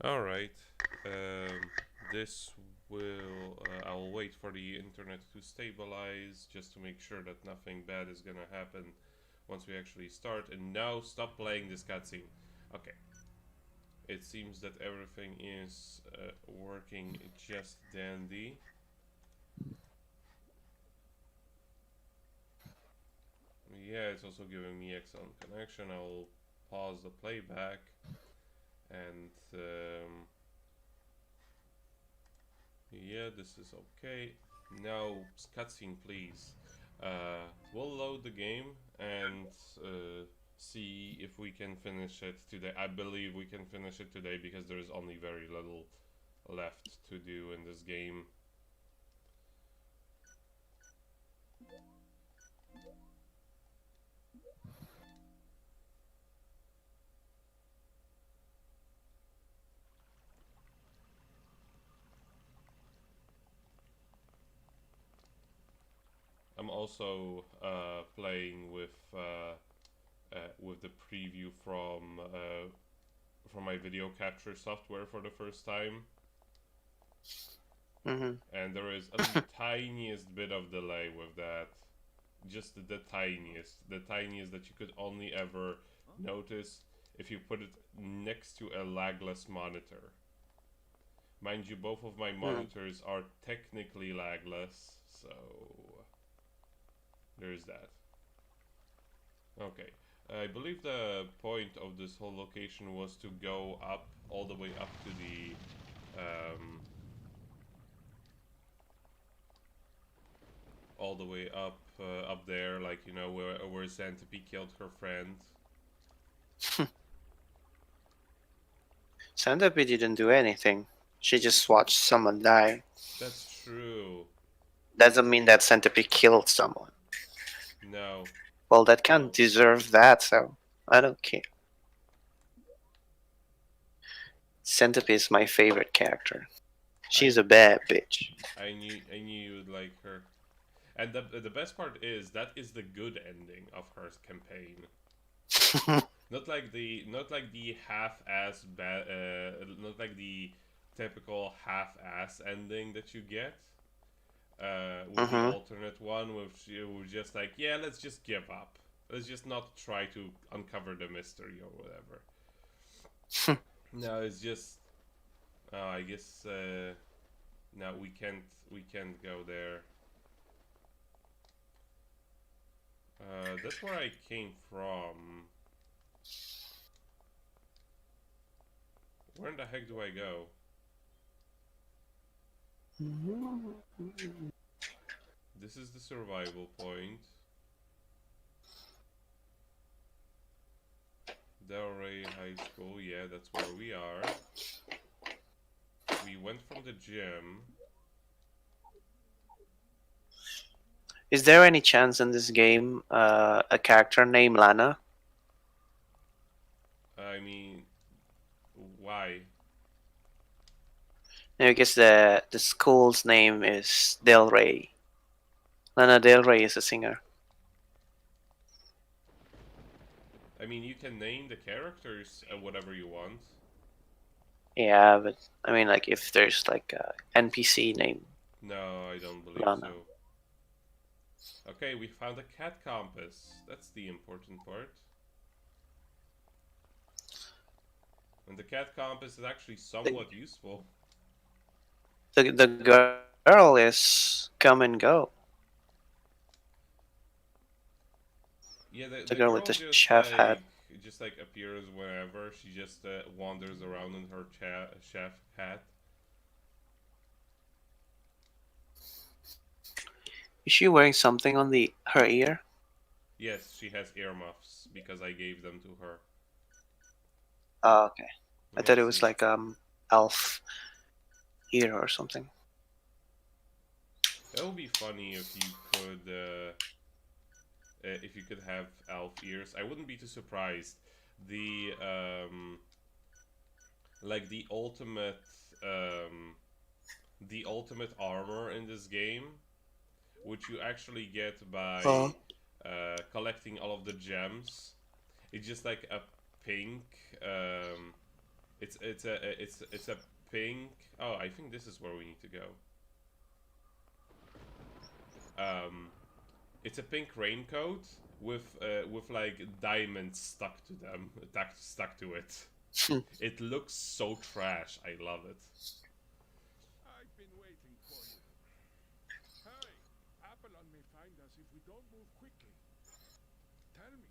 All right. This will. I'll wait for the internet to stabilize just to make sure that nothing bad is gonna happen once we actually start. And now stop playing this cutscene. Okay. It seems that everything is working just dandy. Yeah, it's also giving me excellent connection. I'll pause the playback and yeah, this is okay. Now, cutscene, please. We'll load the game and see if we can finish it today. I believe we can finish it today because there is only very little left to do in this game. I'm also playing with the preview from my video capture software for the first time, Hmm. and there is a tiniest bit of delay with that. Just the tiniest that you could only ever notice if you put it next to a lagless monitor. Mind you, both of my monitors are technically lagless, so there's that. Okay. I believe the point of this whole location was to go up, all the way up to all the way up there, like you know, where Xantippe killed her friend. Centipede didn't do anything. She just watched someone die. That's true. Doesn't mean that Centipede killed someone. No, Well, that can't well, deserve that, so I don't care. Centipede is my favorite character. I She's a bad bitch. I knew you would like her. And the best part is that is the good ending of her campaign. Not like the half-ass bad, not like the typical half-ass ending that you get. With the Hmm. alternate one, which you was just like, yeah, let's just give up. Let's just not try to uncover the mystery or whatever. No, it's just. I guess no, we can't go there. That's where I came from. Where in the heck do I go? This is the survival point. Delray High School. Yeah, that's where we are. We went from the gym. Is there any chance in this game a character named Lana? I mean, why? I guess the school's name is Del Rey. Lana Del Rey is a singer. I mean, you can name the characters whatever you want. Yeah, but I mean, like if there's like a NPC named No, I don't believe Lana. so. Okay, we found a cat compass. That's the important part. And the cat compass is actually The, somewhat useful. the girl is come and go. Yeah, the, The the girl with girl the just chef hat. appears whenever. She just wanders around in her chef hat. Is she wearing something on the her ear? Yes, she has earmuffs because I gave them to her. Oh, okay. I thought it Yes, was and like elf ear or something. that would be funny if you could have elf ears. I wouldn't be too surprised. The like um the ultimate armor in this game, which you actually get by Uh, collecting all of the gems. It's just like a pink. Um, it's a pink. Oh, I think this is where we need to go. It's a pink raincoat with like diamonds stuck to them, stuck to it. It looks so trash. I love it. I've been waiting for you. Hurry! Apollon may find us if we don't move quickly. Tell me,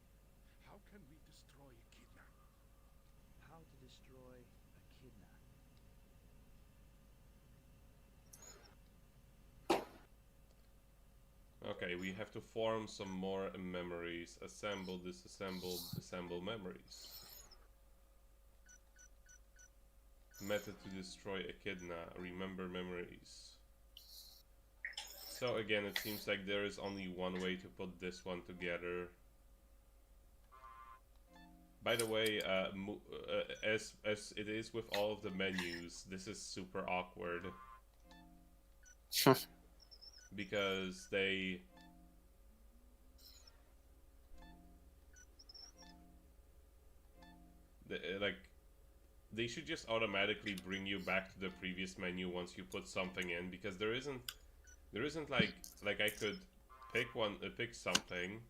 how can we destroy Echidna? How to destroy Echidna. Okay, we have to form some more memories. Assemble, disassemble, assemble memories. Method to destroy Echidna. Remember memories. So again, it seems like there is only one way to put this one together. By the way, as it is with all of the menus, this is super awkward. Because they like they should just automatically bring you back to the previous menu once you put something in, because there isn't like I could pick something,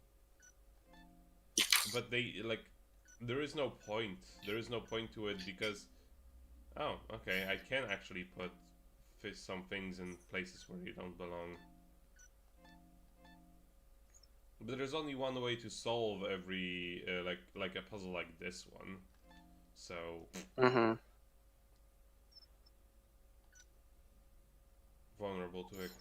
but they like there is no point to it, because oh, okay, I can actually put some things in places where they don't belong. But there's only one way to solve every like a puzzle like this one. So vulnerable to it.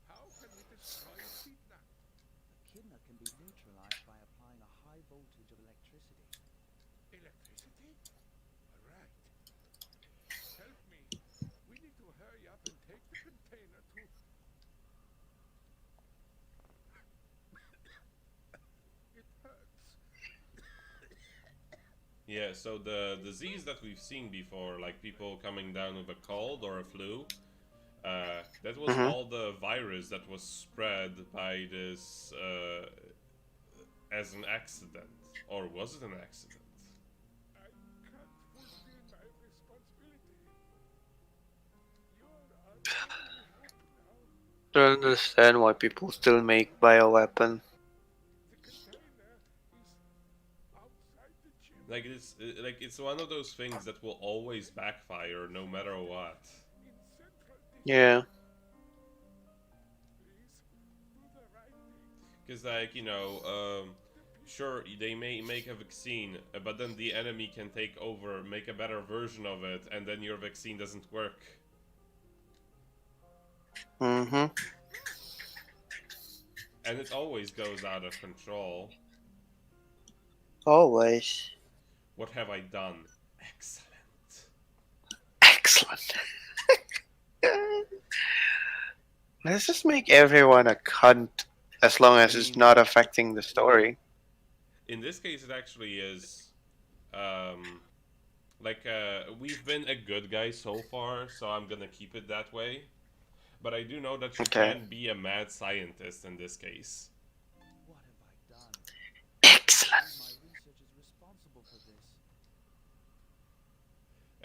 How can we destroy Echidna? Echidna can be neutralized by applying a high voltage of electricity. Electricity? Alright. Help me. We need to hurry up and take the container to... It hurts. Yeah, so the disease that we've seen before, like people coming down with a cold or a flu, that was all the virus that was spread by this as an accident. Or was it an accident? I can't fulfill my responsibility. You're our only hope now. Don't understand why people still make bioweapon. The container is outside the chimney. Like it's one of those things that will always backfire no matter what. In central district. Yeah. Please do the right thing. Because like, sure, they may make a vaccine, but then the enemy can take over, make a better version of it, and then your vaccine doesn't work. And it always goes out of control. Always. What have I done? Excellent. Excellent. Let's just make everyone a cunt as long as it's not affecting the story. In this case, it actually is. We've been a good guy so far, so I'm gonna keep it that way. But I do know that you can be a mad scientist in this case. What have I done? Excellent. My research is responsible for this.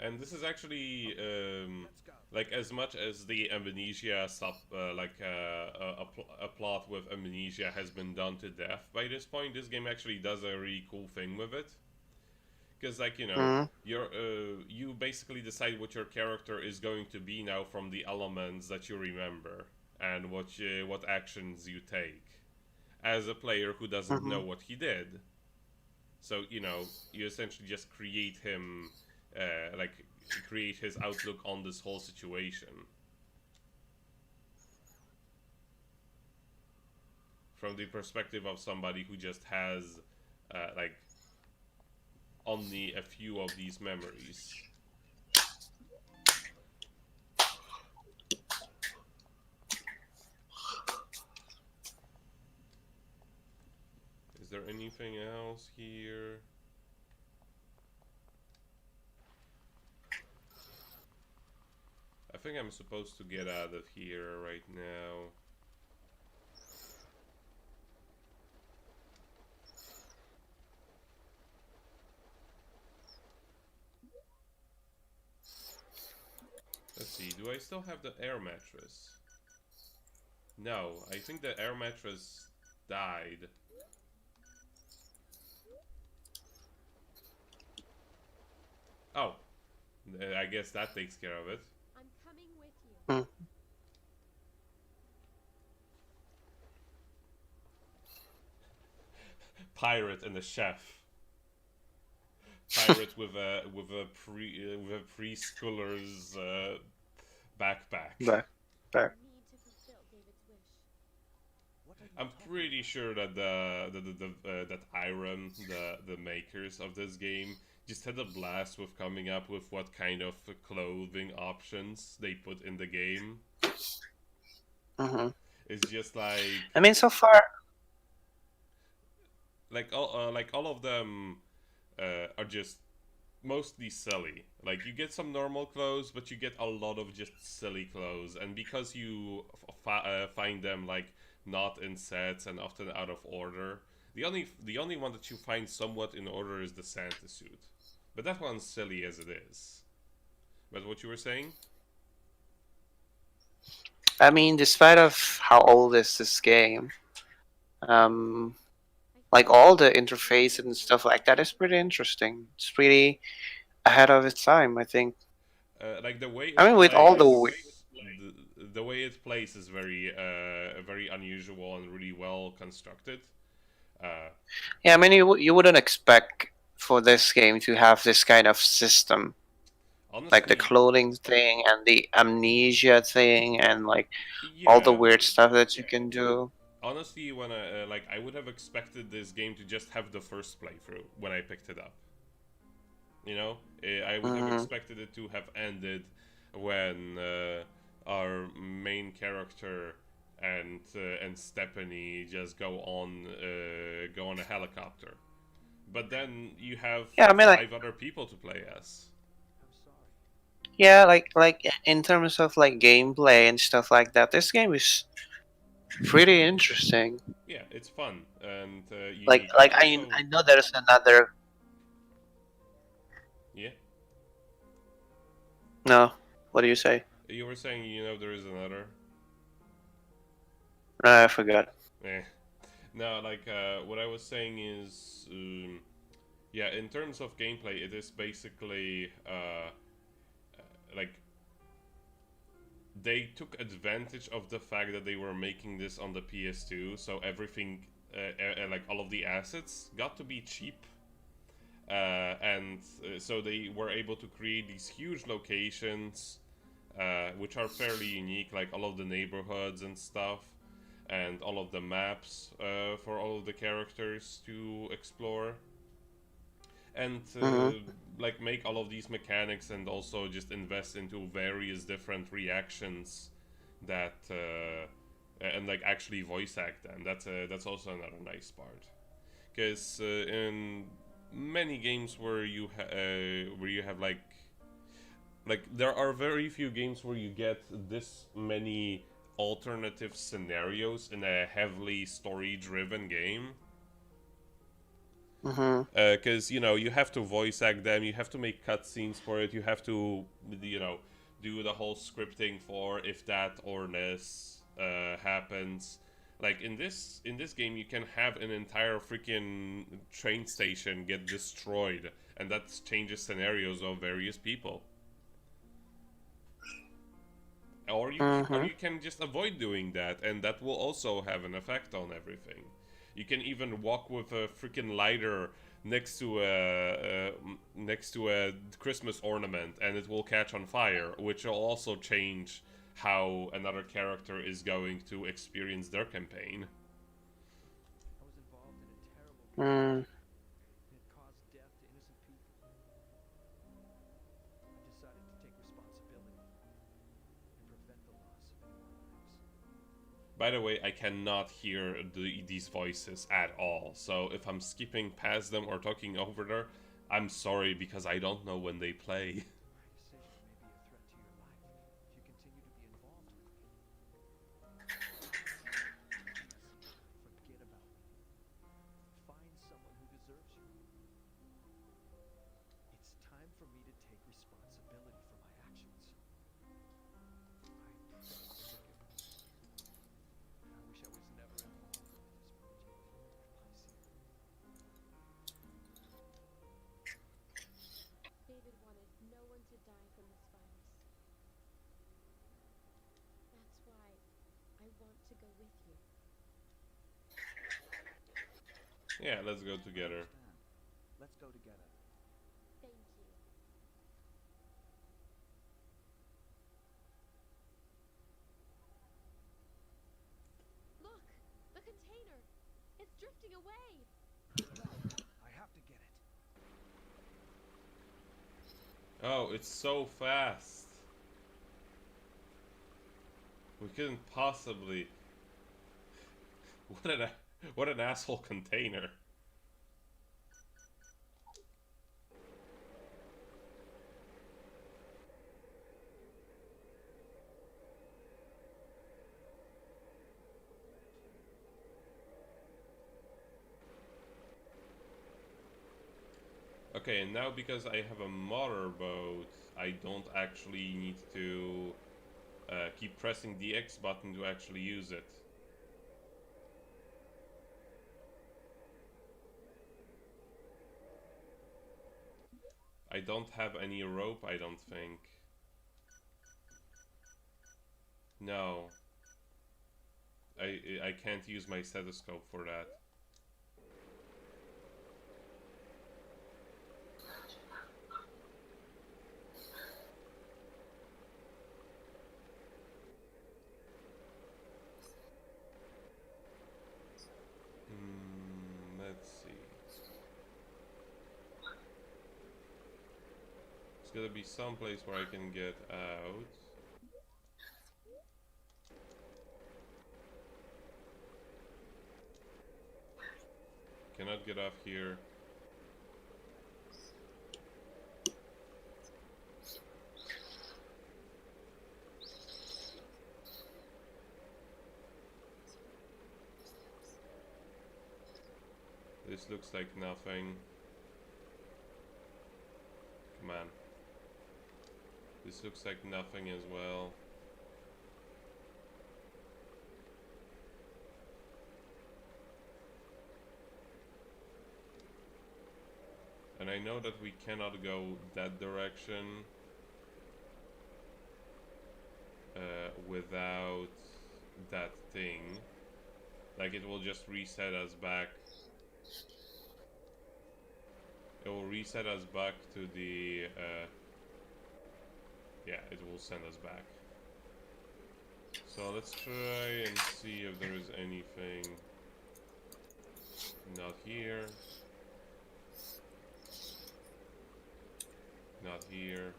And this is actually Let's go. like, as much as the amnesia a plot with amnesia has been done to death by this point, this game actually does a really cool thing with it. Because, like, you basically decide what your character is going to be now from the elements that you remember and what actions you take as a player who doesn't know what he did. So you essentially just create him, create his outlook on this whole situation from the perspective of somebody who just has only a few of these memories. Is there anything else here? I think I'm supposed to get out of here right now. do I still have the air mattress? No, I think the air mattress died. Oh, I guess that takes care of it. I'm coming with you. Mm. Pirate and a chef. Pirate with a preschooler's backpack. Back. I need to fulfill David's wish. What are you I'm talking pretty sure that that Iron, the makers of this game, just had a blast with coming up with what kind of clothing options they put in the game. Mm-hmm. It's just like I mean, so far, like all of them are just mostly silly. Like you get some normal clothes, but you get a lot of just silly clothes, and because you find them like not in sets and often out of order, the only one that you find somewhat in order is the Santa suit, but that one's silly as it is. But what you were saying? I mean, despite of how old is this game, um, like all the interface and stuff like that is pretty interesting. It's pretty ahead of its time, I think. Like the way I it mean, with all the plays, the way it plays is very unusual and really well constructed. Uh, yeah, I mean, you wouldn't expect for this game to have this kind of system, like the honestly, clothing thing and the amnesia thing, and like all the yeah. weird stuff that you can do. Honestly, when I would have expected this game to just have the first playthrough when I picked it up. You know, I would have Mm-hmm. expected it to have ended when our main character and Stephanie just go on a helicopter. But then you have Yeah, I mean, like, 5 other people to play as. I'm sorry. yeah, like in terms of like gameplay and stuff like that, this game is pretty interesting. Yeah, it's fun and Like unique. like And also, I know there's another. yeah, No, what do you say? you were saying there is another. No, I forgot. Eh. No, like what I was saying is, yeah, in terms of gameplay, it is basically like they took advantage of the fact that they were making this on the PS2, so everything, like all of the assets, got to be cheap. And so they were able to create these huge locations, which are fairly unique, like all of the neighborhoods and stuff, and all of the maps for all of the characters to explore, and Mm-hmm. like make all of these mechanics, and also just invest into various different reactions that and like actually voice act them. That's also another nice part, because in many games where you have like there are very few games where you get this many alternative scenarios in a heavily story driven game, Mm-hmm. because you have to voice act them, you have to make cutscenes for it, you have to do the whole scripting for if that or this happens. Like in this game, you can have an entire freaking train station get destroyed, and that changes scenarios of various people. Or Mm-hmm. you can just avoid doing that, and that will also have an effect on everything. You can even walk with a freaking lighter next to a Christmas ornament, and it will catch on fire, which will also change how another character is going to experience their campaign. I was involved in a terrible Mm. tragedy. It caused death to innocent people. I decided to take responsibility and prevent the loss of any more lives. By the way, I cannot hear these voices at all, so if I'm skipping past them or talking over there, I'm sorry because I don't know when they play. My decision may be a threat to your life if you continue to be involved with me. Please, forget about me. Find someone who deserves you. It's time for me to take responsibility for my actions. Yeah, let's go together. Understand. Let's go together. Thank you. Look! The container! It's drifting away! I have to get it. Oh, it's so fast. We couldn't possibly. What an asshole container. Okay, and now because I have a motorboat, I don't actually need to keep pressing the X button to actually use it. I don't have any rope, I don't think. No. I can't use my stethoscope for that. Let's see. There's gotta be some place where I can get out. Cannot get off here. This looks like nothing. Come on. This looks like nothing as well. And I know that we cannot go that direction without that thing. Like, it will just reset us back. It will reset us back to the yeah, it will send us back. So let's try and see if there is anything. Not here. Not here.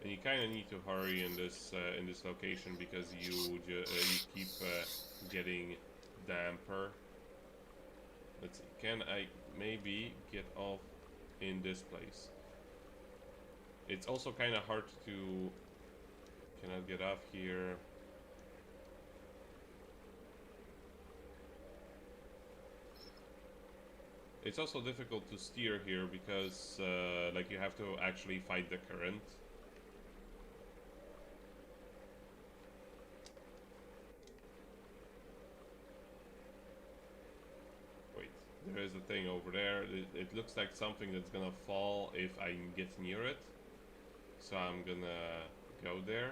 And you kind of need to hurry in this location because you keep getting damper. Let's see. Can I maybe get off in this place? It's also kind of hard to. Cannot get off here. It's also difficult to steer here because like you have to actually fight the current. Wait, there is a thing over there. It looks like something that's gonna fall if I get near it. So I'm gonna go there.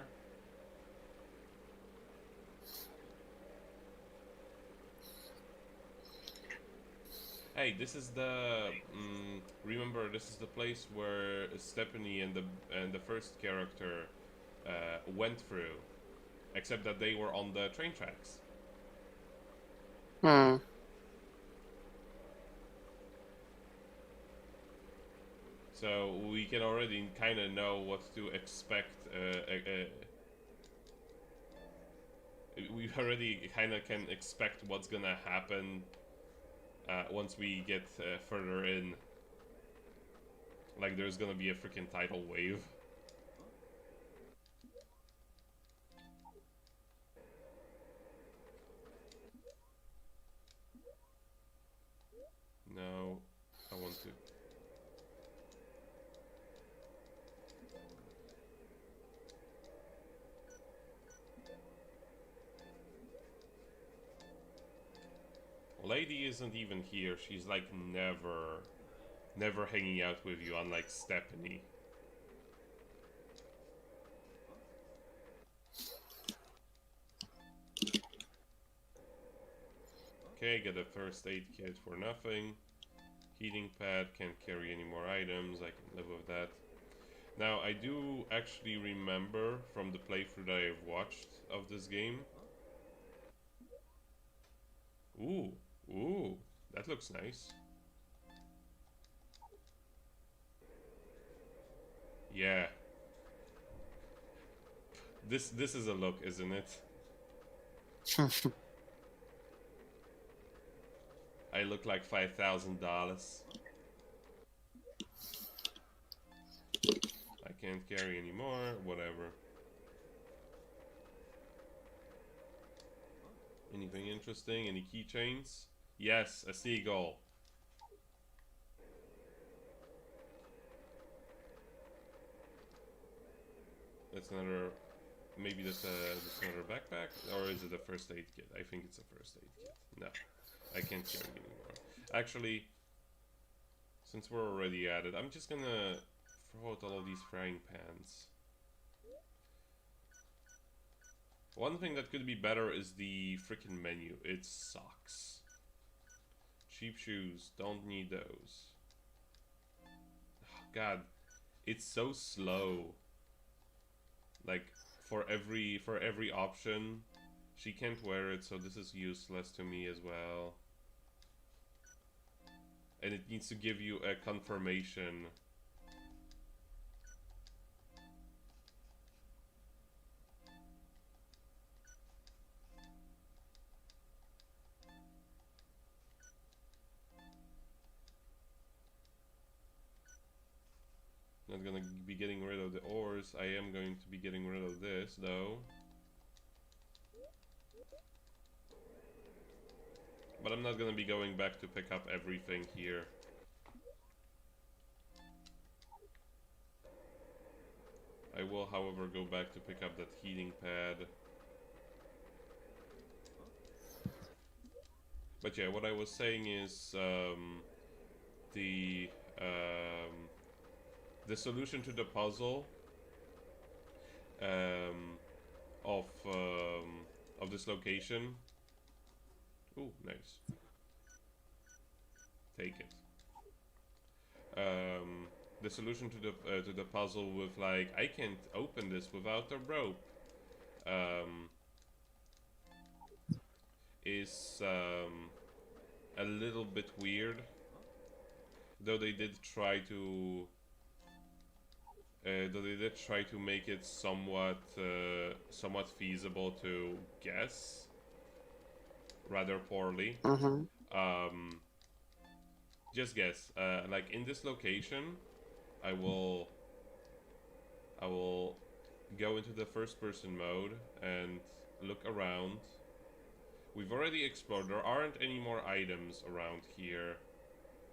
Hey, this is the remember this is the place where Stephanie and the first character went through, except that they were on the train tracks. Hmm. So we can already kind of know what to expect. We already kind of can expect what's gonna happen once we get further in. Like there's gonna be a freaking tidal wave. No, I want to. Lady isn't even here. She's like never hanging out with you, unlike Stephanie. Okay, get a first aid kit for nothing. Heating pad, can't carry any more items, I can live with that. Now, I do actually remember from the playthrough that I've watched of this game. Ooh, ooh, that looks nice. Yeah. This is a look, isn't it? I look like $5,000. I can't carry anymore, whatever. Anything interesting? Any keychains? Yes, a seagull. That's another. Maybe that's another backpack, or is it a first aid kit? I think it's a first aid kit. No, I can't carry anymore. Actually, since we're already at it, I'm just gonna throw out all of these frying pans. One thing that could be better is the freaking menu. It sucks. Cheap shoes, don't need those. Oh, God, it's so slow. Like for every option, she can't wear it, so this is useless to me as well. And it needs to give you a confirmation. Not gonna be getting rid of the ores. I am going to be getting rid of this though. But I'm not gonna be going back to pick up everything here. I will, however, go back to pick up that heating pad. But yeah, what I was saying is the um, the solution to the puzzle um, of this location. Ooh, nice. Take it. The solution to the puzzle with like I can't open this without a rope is a little bit weird. Though they did try to make it somewhat feasible to guess, rather poorly. Um, just guess. Like in this location, I will go into the first person mode and look around. We've already explored. There aren't any more items around here.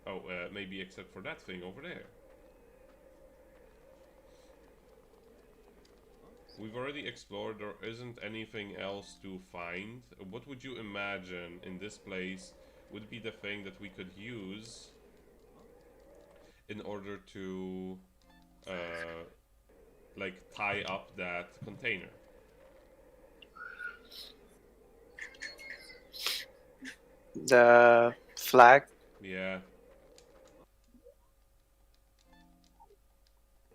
Oh, maybe except for that thing over there. We've already explored. There isn't anything else to find. What would you imagine in this place would be the thing that we could use in order to like tie up that container? The flag. Yeah.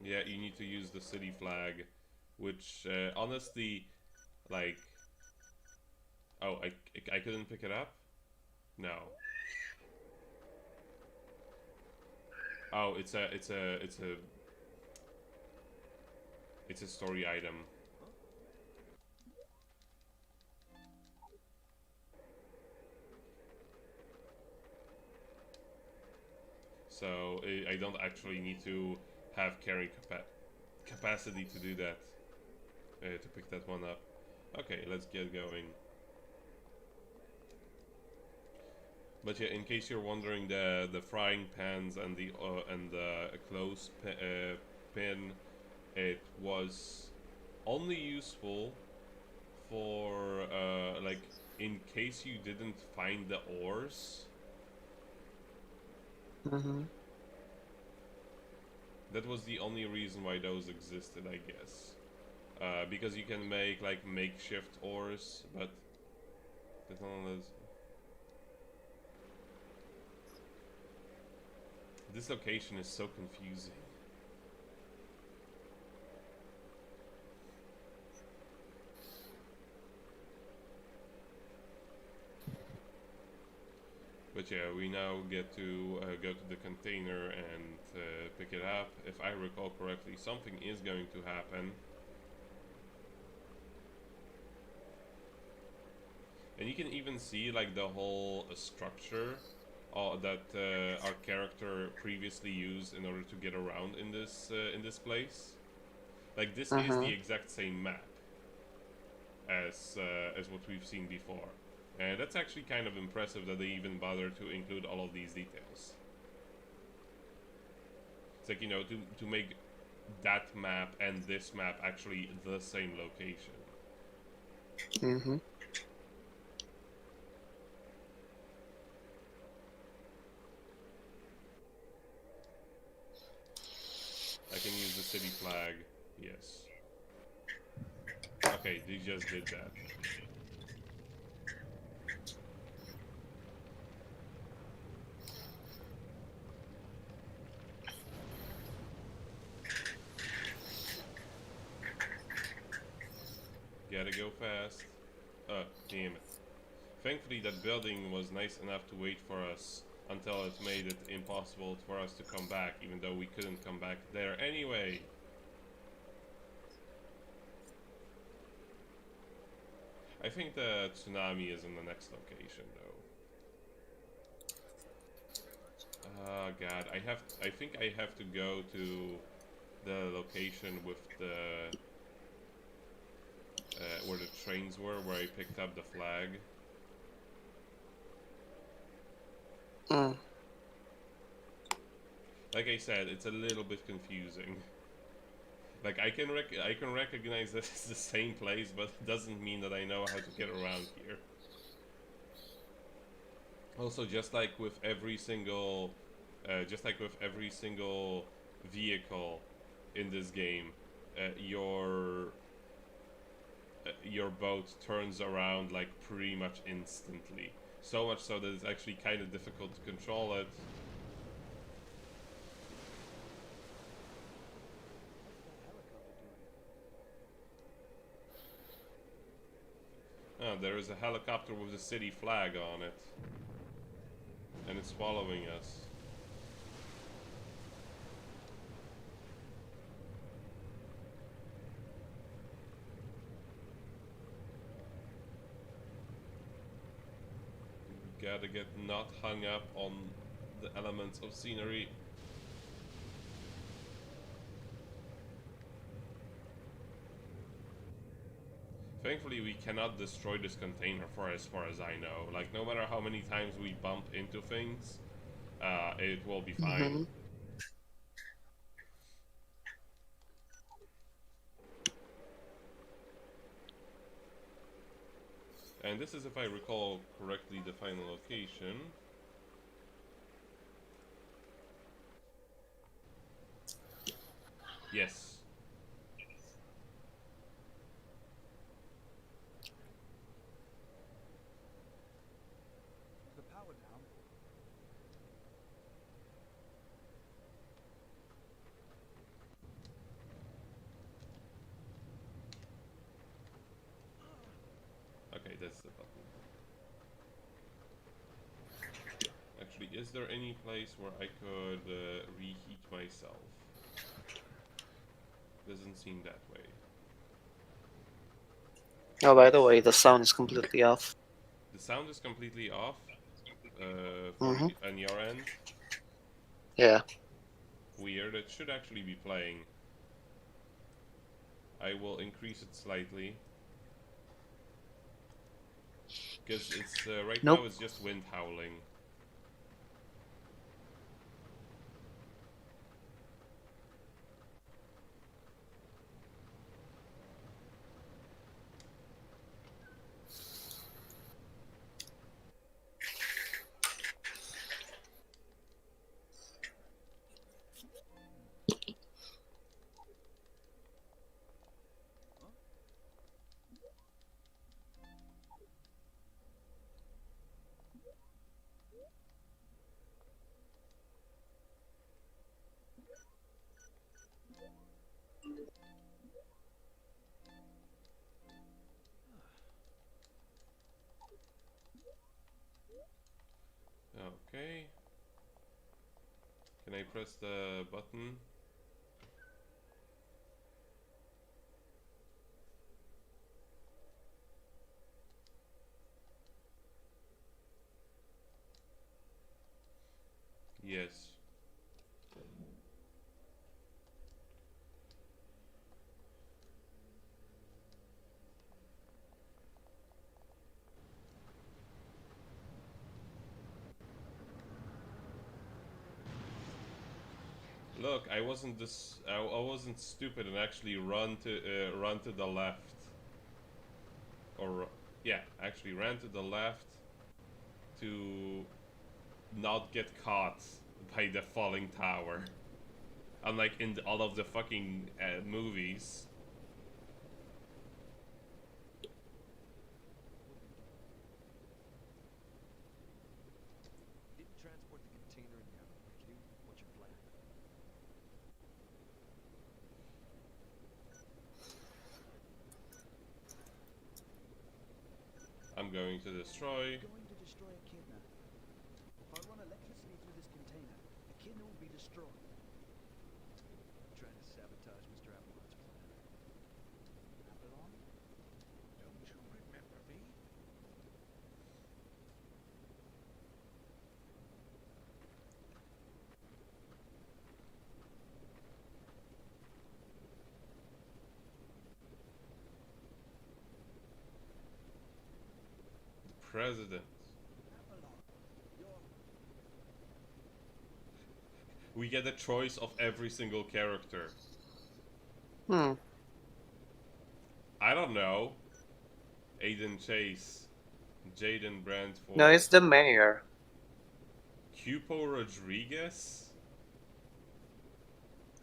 Yeah, you need to use the city flag, which honestly, like, oh, I couldn't pick it up? No. Oh, it's a story item. So I don't actually need to have carrying capacity to do that, to pick that one up. Okay, let's get going. But yeah, in case you're wondering, the frying pans and the clothes pin, it was only useful for like in case you didn't find the ores. That was the only reason why those existed, I guess. Because you can make like makeshift ores, but that's not as This location is so confusing. But yeah, we now get to go to the container and pick it up. If I recall correctly, something is going to happen. And you can even see like the whole structure that our character previously used in order to get around in this place. Like this is the exact same map as what we've seen before. And that's actually kind of impressive that they even bother to include all of these details. It's like, you know, to make that map and this map actually the same location. Mm-hmm. I can use the city flag, yes. Okay, they just did that. Gotta go fast. Damn it. Thankfully that building was nice enough to wait for us until it made it impossible for us to come back, even though we couldn't come back there anyway. I think the tsunami is in the next location though. Oh god, I think I have to go to the location with the where the trains were, where I picked up the flag. Mm. Like I said, it's a little bit confusing. Like I can recognize that it's the same place, but it doesn't mean that I know how to get around here. Also, just like with every single vehicle in this game, your boat turns around like pretty much instantly. So much so that it's actually kind of difficult to control it. Oh, there is a helicopter with a city flag on it. And it's following us. Gotta get not hung up on the elements of scenery. Thankfully, we cannot destroy this container for as far as I know. Like, no matter how many times we bump into things, it will be fine. Mm-hmm. And this is, if I recall correctly, the final location. Yes. The power down. Okay, that's the button. Actually, is there any place where I could reheat myself? Doesn't seem that way. Oh, by the way, the sound is completely off. The sound is completely off Mhm. on your end. Yeah. Weird. It should actually be playing. I will increase it slightly. Because it's right Nope. now it's just wind howling. Okay. Can I press the button? Yes. Look, I wasn't this. I wasn't stupid and actually run to the left. Or yeah, actually ran to the left to not get caught by the falling tower. Unlike in all of the fucking movies. Didn't transport the container in there with you. What's your plan? I'm going to destroy. Going to destroy a kidna. If I run electricity through this container, the kidna will be destroyed. Trying to sabotage Mr. Avalon's plan. Avalon? Don't you remember me? The president. Avalon, you're... We get a choice of every single character. Hmm. I don't know. Aiden Chase. Jaden Brandford. No, it's the mayor. Cupo Rodriguez?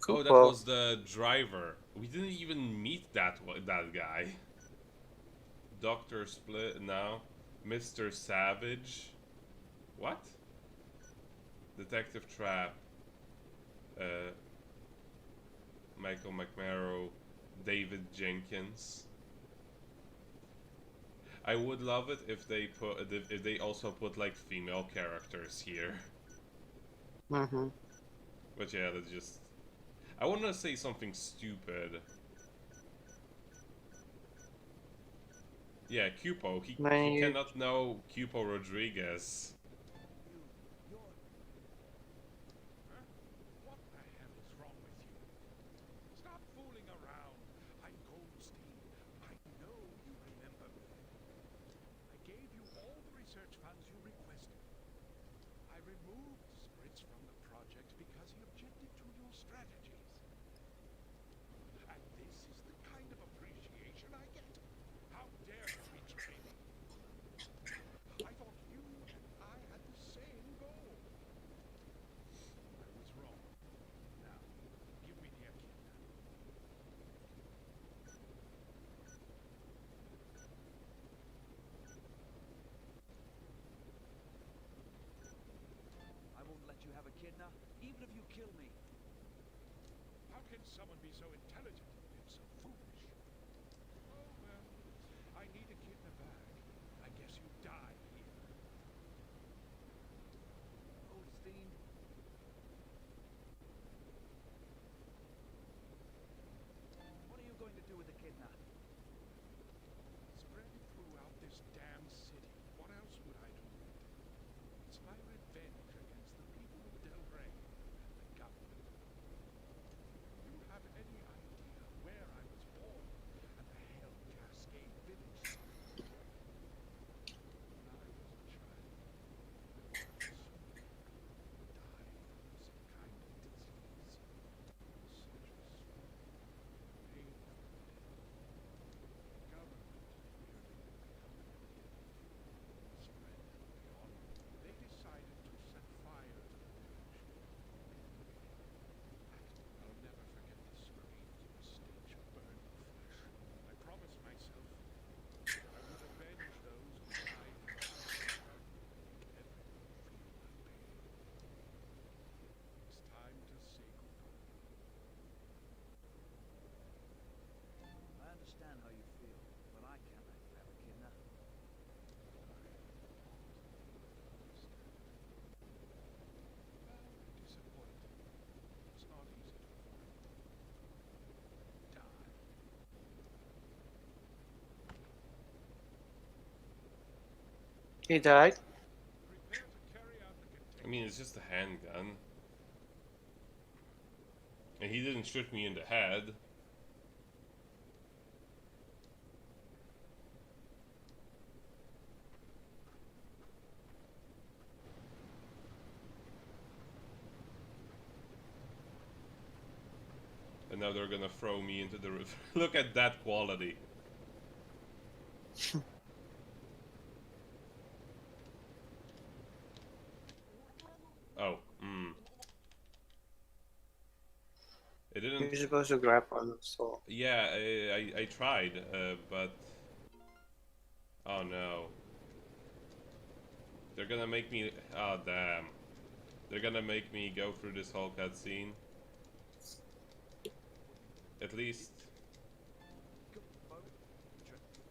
Oh, that Kupo. was the driver. We didn't even meet that guy. Dr. Split now. Mr. Savage. What? Detective Trap. Michael McMarrow. David Jenkins. I would love it if they also put like female characters here. Mm-hmm. But yeah, that's just... I want to say something stupid. Yeah, Cupo. He Mayor. cannot know Cupo Rodriguez. You're... Huh? What the hell is wrong with you? Stop fooling around. I'm Goldstein. I know you remember me. I gave you all the research funds you requested. I removed Spritz from the project because he objected to your strategies. And this is the kind of appreciation I get. How dare you betray me? I thought you and I had the same goal. I was wrong. Now, give me the echidna. I won't let you have a kidna, even if you kill me. How can someone be so intelligent and so foolish? Oh, well, I need a kidna back. I guess you die here. Goldstein. What are you going to do with the kidna? Spread it throughout this damn city. What else would I do with it? It's my revenge against the people of Del Rey and the government. Do you have any idea He died. Prepare to carry out the I mean, it's just a handgun. And he didn't shoot me in the head. And now they're gonna throw me into the river. Look at that quality. Oh, It didn't. You're supposed to grab on the soul. Yeah, I tried, but. Oh no. They're gonna make me. Oh damn. They're gonna make me go through this whole cutscene. At least.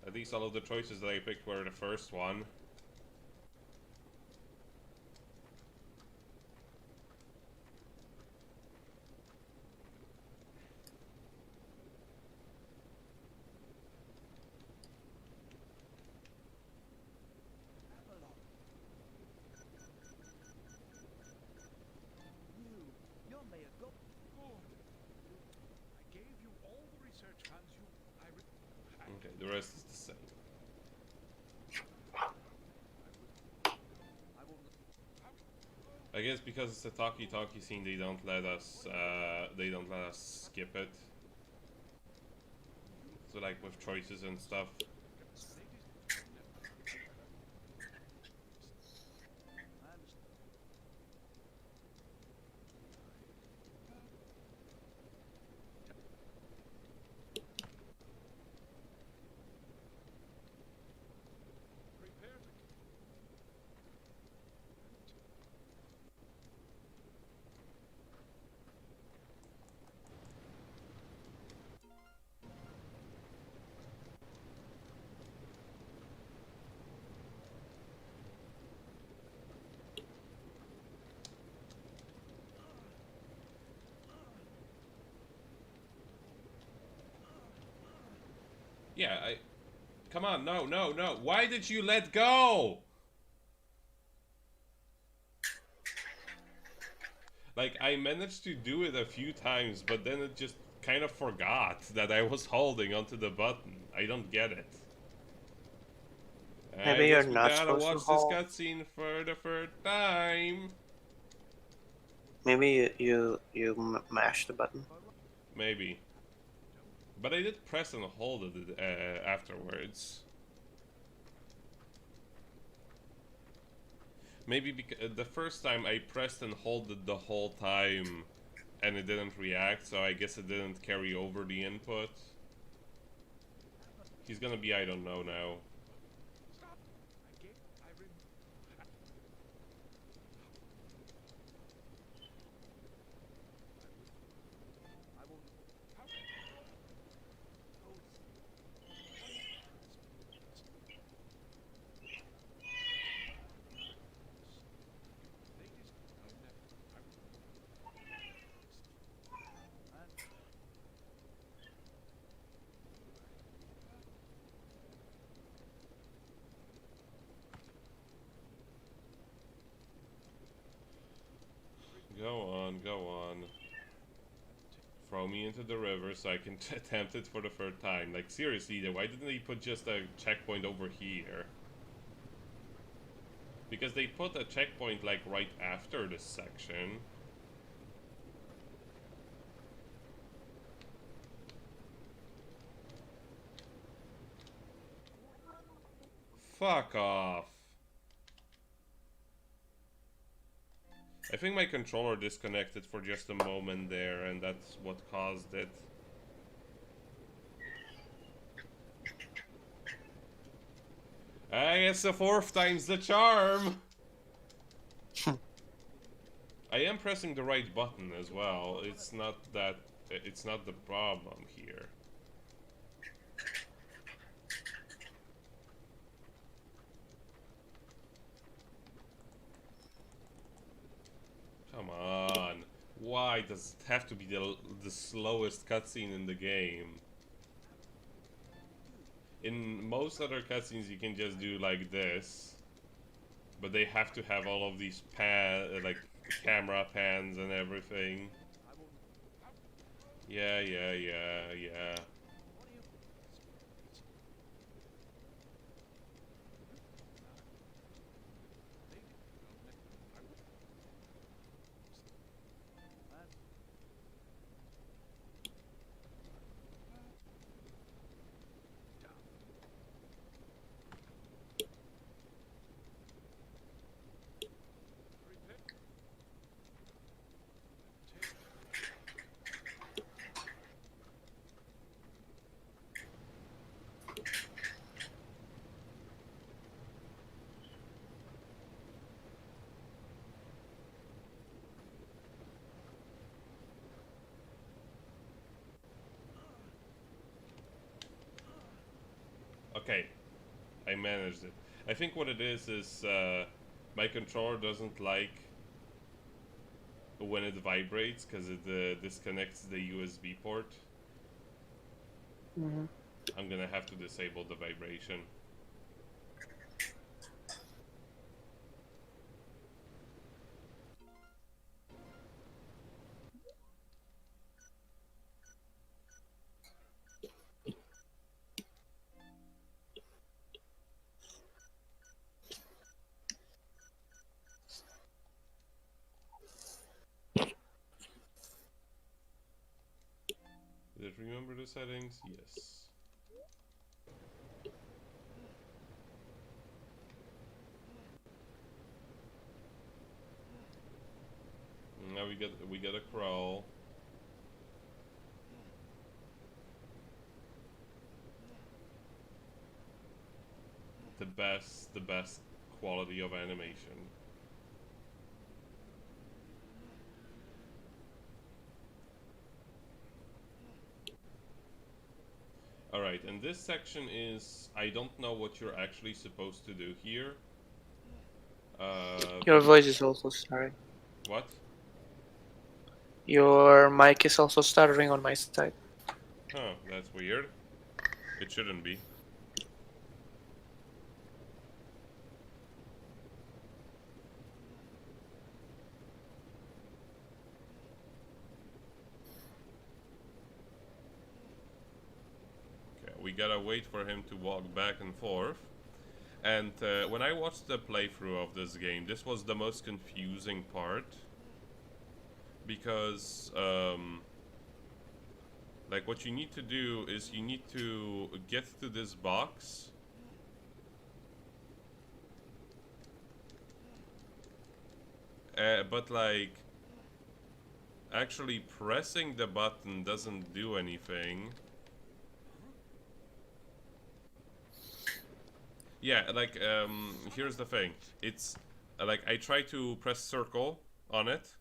At least all of the choices that I picked were the first one. You're Mayor Go. good. I gave you all the research funds you. Okay, the rest is the same. I will. I guess because it's a talkie-talkie scene, they don't let us skip it. So like with choices and stuff. I understand. Prepare to. Yeah, come on, no, no, no. Why did you let go? Like, I managed to do it a few times, but then it just kind of forgot that I was holding onto the button. I don't get it. I Maybe guess you're we not gotta supposed to watch this hold. cutscene for the third time. Maybe you mash the button. Maybe. But I did press and hold it afterwards. Maybe because the first time I pressed and held it the whole time and it didn't react, so I guess it didn't carry over the input. He's gonna be I don't know now. Stop! I gave. I rem. I will. How? Oh, Ladies, and Go on, go on. Throw me into the river so I can attempt it for the third time. Like, seriously, why didn't they put just a checkpoint over here? Because they put a checkpoint, like, right after this section. Fuck off. I think my controller disconnected for just a moment there, and that's what caused it. I guess the fourth time's the charm! I am pressing the right button as well. It's not the problem here. Come on. Why does it have to be the slowest cutscene in the game? In most other cutscenes you can just do like this. But they have to have all of these like camera pans and everything. I will. Yeah. What are you? Man, Okay, I managed it. I think what it is my controller doesn't like when it vibrates because it disconnects the USB port. Mhm. I'm gonna have to disable the vibration. Did it remember the settings? Yes. Now we got a crawl. The best quality of animation. Alright, and this section is... I don't know what you're actually supposed to do here. Your voice is also stuttering. What? Your mic is also stuttering on my side. Huh, that's weird. It shouldn't be. Okay, we gotta wait for him to walk back and forth. And when I watched the playthrough of this game, this was the most confusing part. Because, like, what you need to do is you need to get to this box. But, like, actually pressing the button doesn't do anything. Yeah, like, here's the thing. It's, like, I try to press circle on it.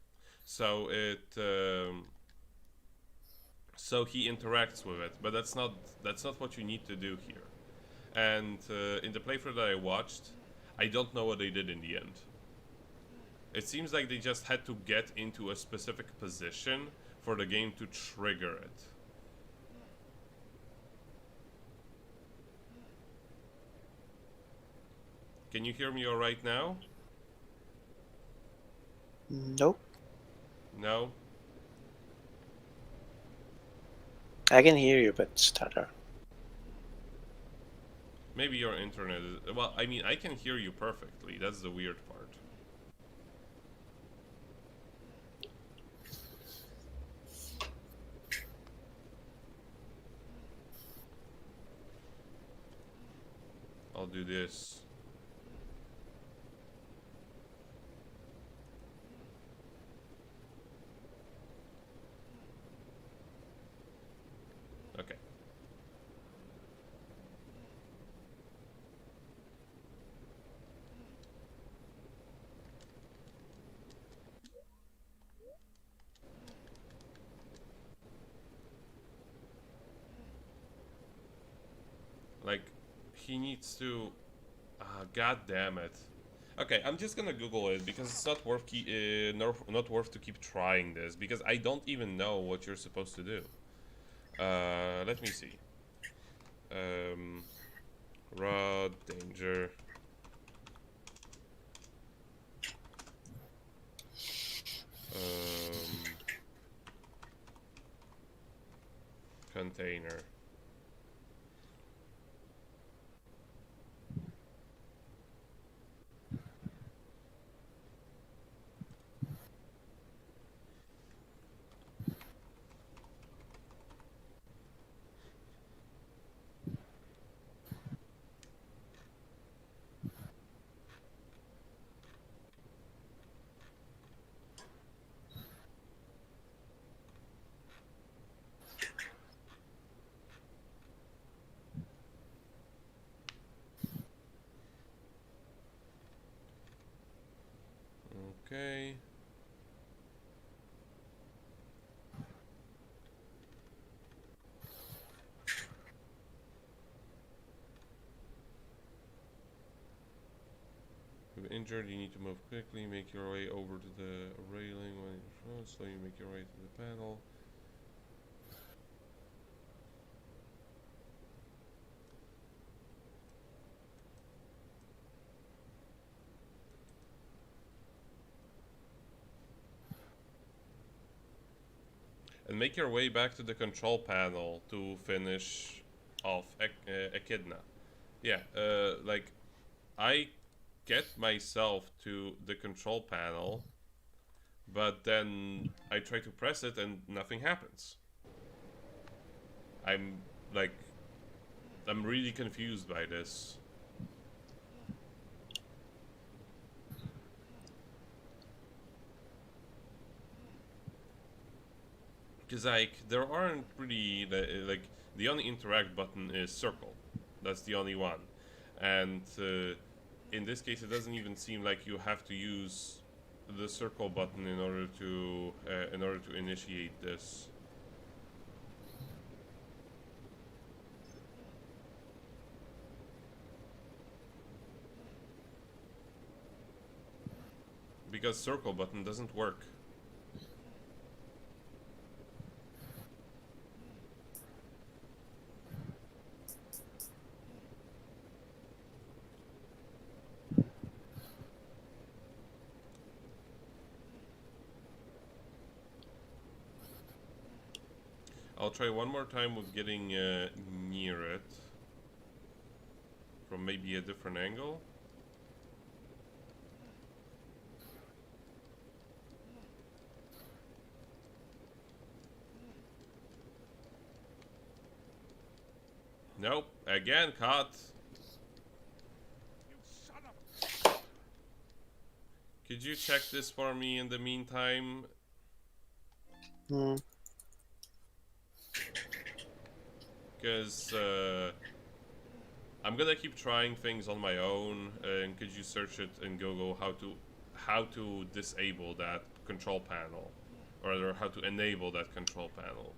So so he interacts with it, but that's not what you need to do here. And in the playthrough that I watched, I don't know what they did in the end. It seems like they just had to get into a specific position for the game to trigger it. Can you hear me all right now? Nope. No? I can hear you, but stutter. Maybe your internet is... Well, I mean, I can hear you perfectly. That's the weird part. I'll do this. Okay. Like, he needs to... God damn it. Okay, I'm just gonna Google it because it's not worth not worth to keep trying this because I don't even know what you're supposed to do. Let me see. Rod, danger. container. Okay. If injured, you need to move quickly. Make your way over to the railing when you're frozen, so you make your way to the panel. And make your way back to the control panel to finish off Echidna. Yeah, like, I get myself to the control panel, but then I try to press it and nothing happens. I'm, like, I'm really confused by this. Because, like, there aren't really, like, the only interact button is circle. That's the only one. And in this case, it doesn't even seem like you have to use the circle button in order to initiate this. Because circle button doesn't work. I'll try one more time with getting near it from maybe a different angle. Nope, again caught. You son of Could you check this for me in the meantime? Hmm. Because I'm gonna keep trying things on my own. And could you search it in Google how to disable that control panel, or rather how to enable that control panel?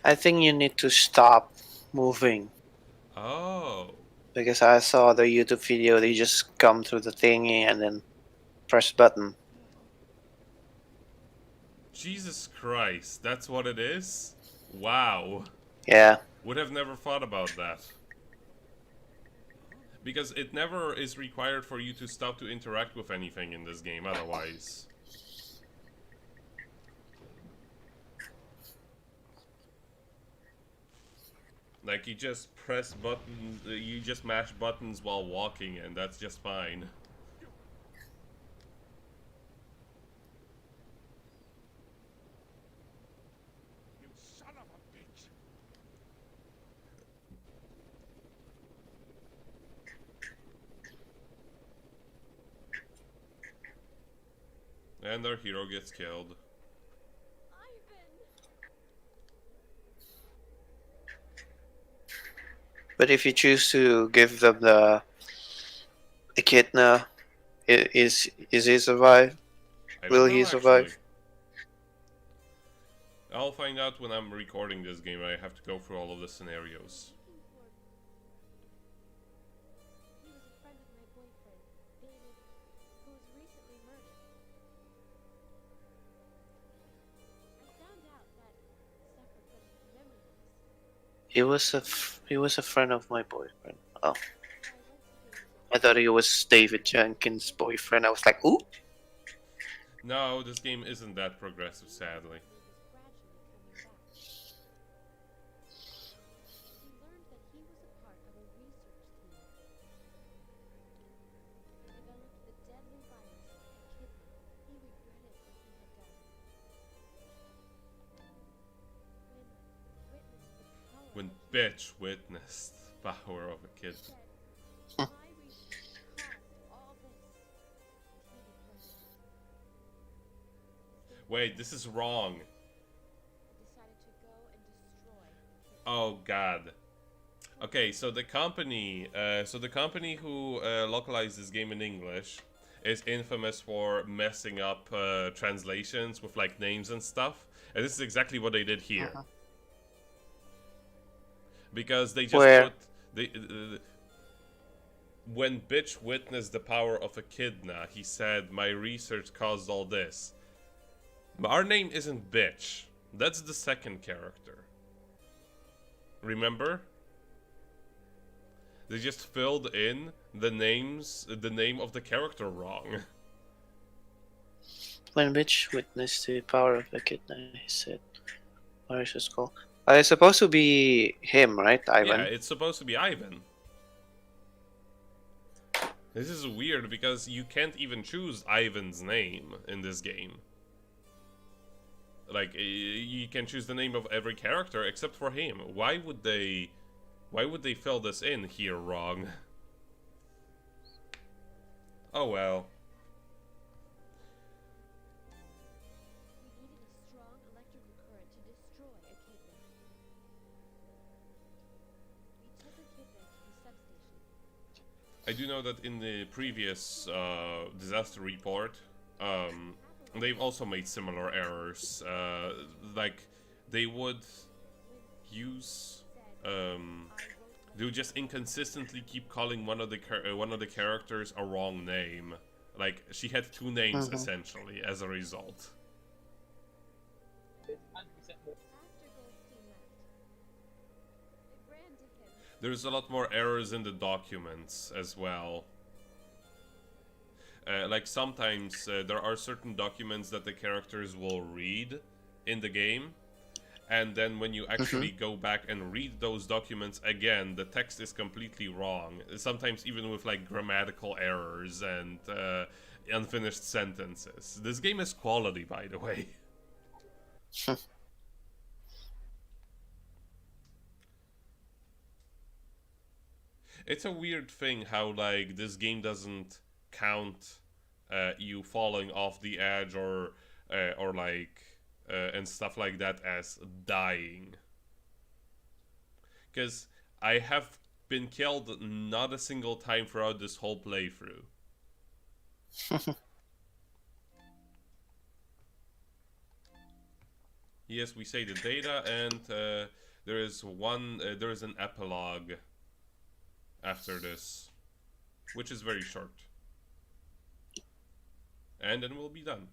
I think you need to stop moving. Oh, Because I saw the YouTube video, they just come through the thingy and then press button. Jesus Christ, that's what it is? Wow. Yeah. Would have never thought about that. Because it never is required for you to stop to interact with anything in this game otherwise. Like, you just press buttons, you just mash buttons while walking, and that's just fine. you son of a bitch! And our hero gets killed. Ivan! But if you choose to give them the echidna, is he survive? I Will don't he know survive? actually. I'll find out when I'm recording this game. I have to go through all of the scenarios. He was a friend of my boyfriend, David, who was recently murdered. I found out that he suffered from memory loss. He was a friend of my boyfriend. Oh, So I went to visit I thought he was David Jenkins' boyfriend. I was like, ooh. No, this game isn't that progressive, sadly. he was gradually coming back. He learned that he was a part of a research team. They developed the deadly virus, Echidna. He regretted what he had done. When bitch witnessed the power of a kid. Said, my research caused all this. And he regretted it. Wait, this is wrong. I decided to go and destroy Echidna. Oh god. Okay, so the company who localized this game in English is infamous for messing up translations with like names and stuff, and this is exactly what they did here. Because they just Where? put when bitch witnessed the power of Echidna, he said, "My research caused all this." But our name isn't bitch. That's the second character. Remember? They just filled in the name of the character wrong. When bitch witnessed the power of echidna, he said, what is this called? It's supposed to be him, right, Ivan? Yeah, it's supposed to be Ivan. This is weird because you can't even choose Ivan's name in this game. Like, you can choose the name of every character except for him. Why would they fill this in here wrong? Oh well. We needed a strong electrical current to destroy Echidna. We took Echidna to the substation. I do know that in the previous disaster report, they've also made similar errors. Like, they would use, they would just inconsistently keep calling one of the characters a wrong name. Like, she had two names essentially as a result. After Goldstein left, I ran to him. There's a lot more errors in the documents as well. Like sometimes there are certain documents that the characters will read in the game, and then when you actually go back and read those documents again, the text is completely wrong. Sometimes even with like grammatical errors and unfinished sentences. This game is quality, by the way. It's a weird thing how like this game doesn't count you falling off the edge or like and stuff like that as dying. Because I have been killed not a single time throughout this whole playthrough. Yes, we say the data, and there is an epilogue after this, which is very short. And then we'll be done.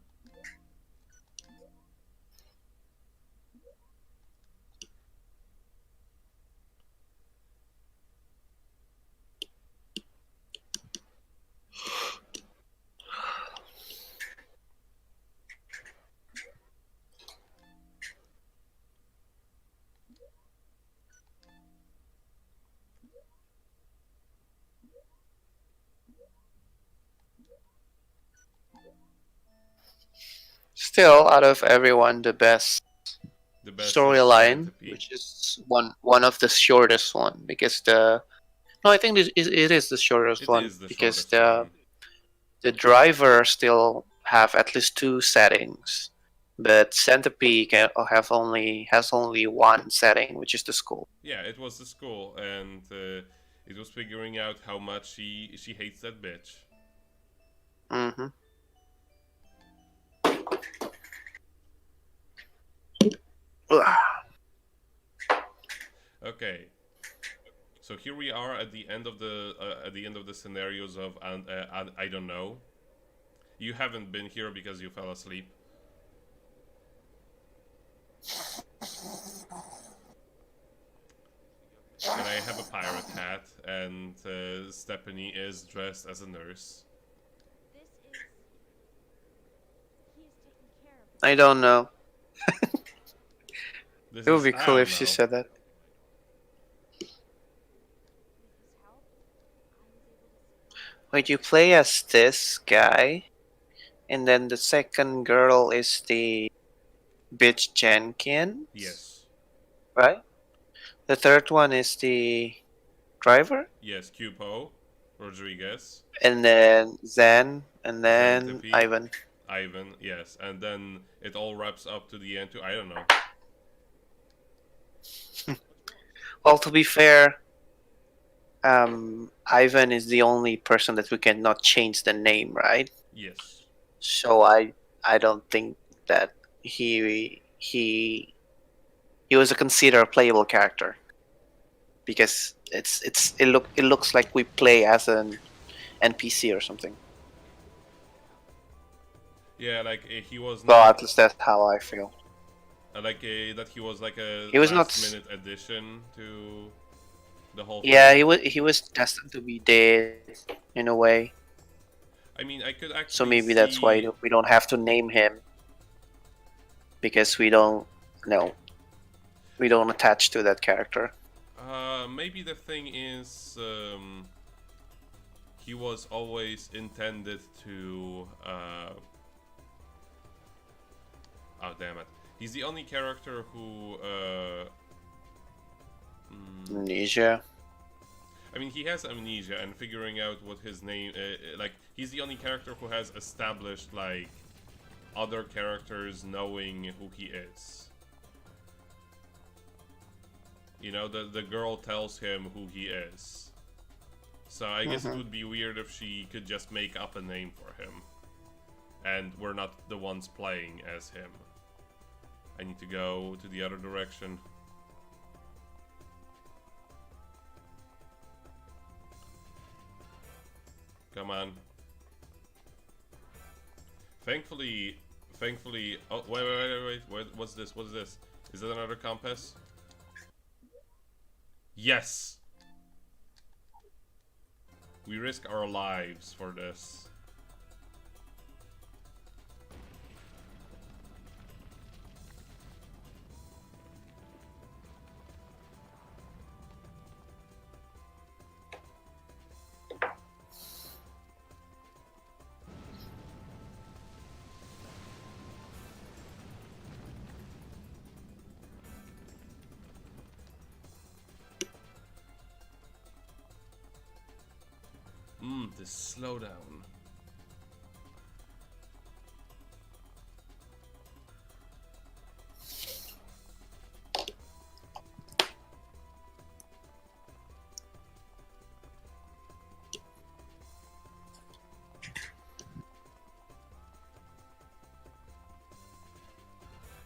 Still, out of everyone, the best The best storyline, Centipede. which is one of the shortest one, because I think it is the shortest It one, is the because shortest one. the driver still have at least 2 settings, but Centipede has only one setting, which is the school. Yeah, it was the school, and it was figuring out how much she hates that bitch. Mm-hmm. Okay, so here we are at the end of the scenarios of I don't know. You haven't been here because you fell asleep. And I have a pirate hat, and Stephanie is dressed as a nurse. This is. He is taking care of us. I don't know. This It would is be I cool don't if she know. said that. With his help, I was able to survive. Wait, you play as this guy, and then the second girl is the bitch Jenkins, Yes, right? The third one is the driver, yes, Cupo, Rodriguez, and then Zen, and then Xantippe, Ivan. Ivan, yes, and then it all wraps up to the end to I don't know. Well, to be fair, Ivan is the only person that we cannot change the name, right? Yes. So I don't think that he was a considered playable character because it looks like we play as an NPC or something. Yeah, like he was Well, not at least that's how I feel. that he was like a He was not. last minute addition to the whole Yeah, thing. he was destined to be dead in a way. I mean, I could So actually maybe that's why see. we don't have to name him because we don't know we don't attach to that character. Maybe the thing is, he was always intended to. Oh damn it! He's the only character who. Amnesia. I mean, he has amnesia, and figuring out what his name, like, he's the only character who has established like other characters knowing who he is. You know, the girl tells him who he is. So I guess it would be weird if she could just make up a name for him, and we're not the ones playing as him. I need to go to the other direction. Come on. Thankfully, oh, wait, what's this? What's this? Is that another compass? Yes! We risk our lives for this. This slowdown.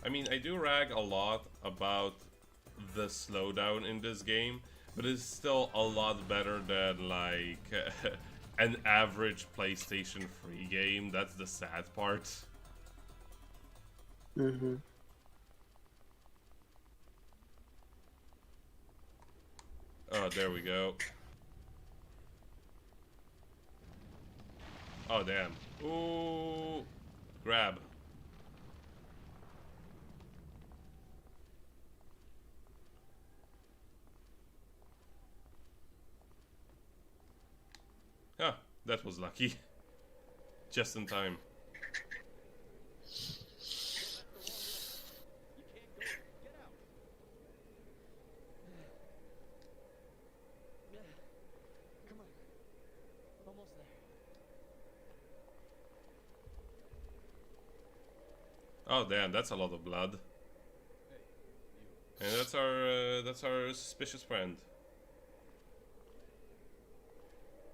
I mean, I do rag a lot about the slowdown in this game, but it's still a lot better than, like, an average PlayStation 3 game. That's the sad part. Mm-hmm. Oh, there we go. Oh, damn. Ooh. Grab. Huh, that was lucky. Just in time. Come on. Almost there. Oh damn, that's a lot of blood. Hey, you. And that's our suspicious friend.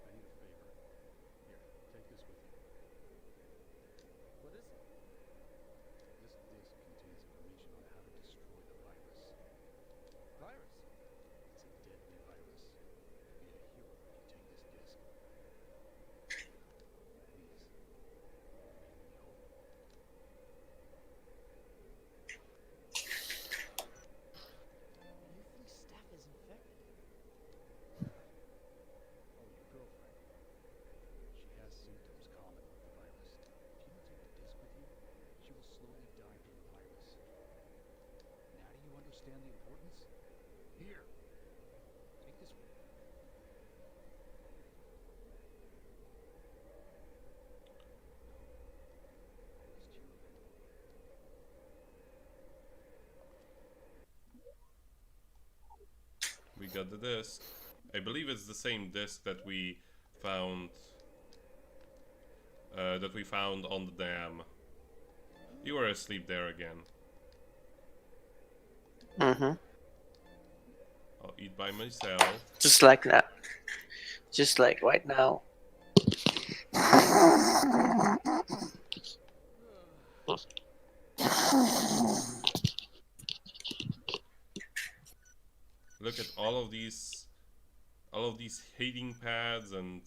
I need a favor. Here, take this with you. What is it? This disc contains information on how to destroy the virus. Virus? It's a deadly virus. You'll be a hero if you take this disc. Please, leave me hope. Yuffie's staff is infected. Oh, your girlfriend. She has symptoms common with the virus. If you don't take the disc with you, she will slowly die from the virus. Now do you understand the importance? Here, take this with you. Most human. We got the disc. I believe it's the same disc that we found. That we found on the dam. You were asleep there again. Mm-hmm. I'll eat by myself. Just like that. Just like right now. Look at all of these heating pads, and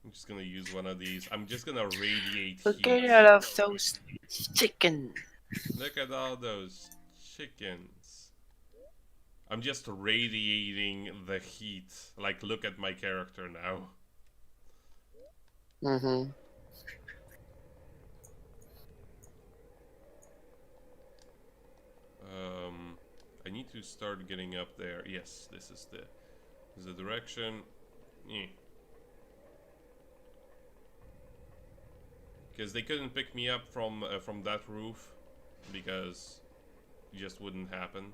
I'm just gonna use one of these. I'm just gonna radiate Look heat. at all of those chicken. Look at all those chickens. I'm just radiating the heat. Like, look at my character now. Mm-hmm. I need to start getting up there. Yes, this is the direction. Because they couldn't pick me up from that roof, because it just wouldn't happen.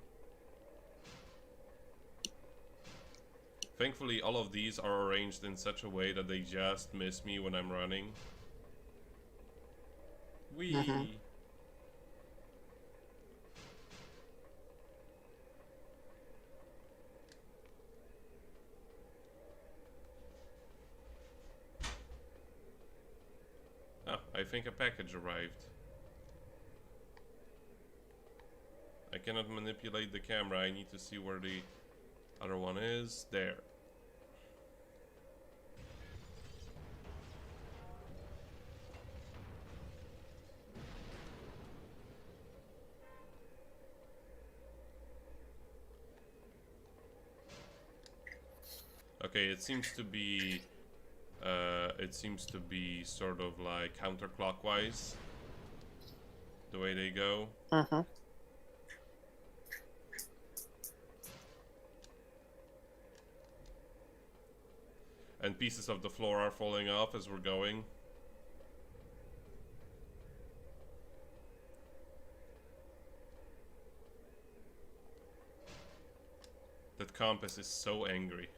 Thankfully, all of these are arranged in such a way that they just miss me when I'm running. Whee! Mhm. Ah, I think a package arrived. I cannot manipulate the camera. I need to see where the other one is. There. Okay, it seems to be sort of like counterclockwise, the way they go. Mm-hmm. And pieces of the floor are falling off as we're going. That compass is so angry.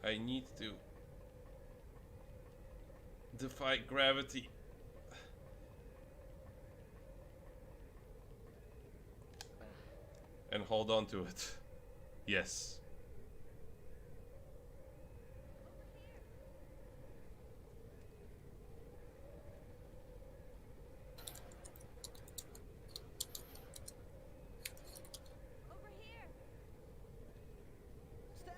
I need to defy gravity. And hold on to it. Yes. Over here. Staff!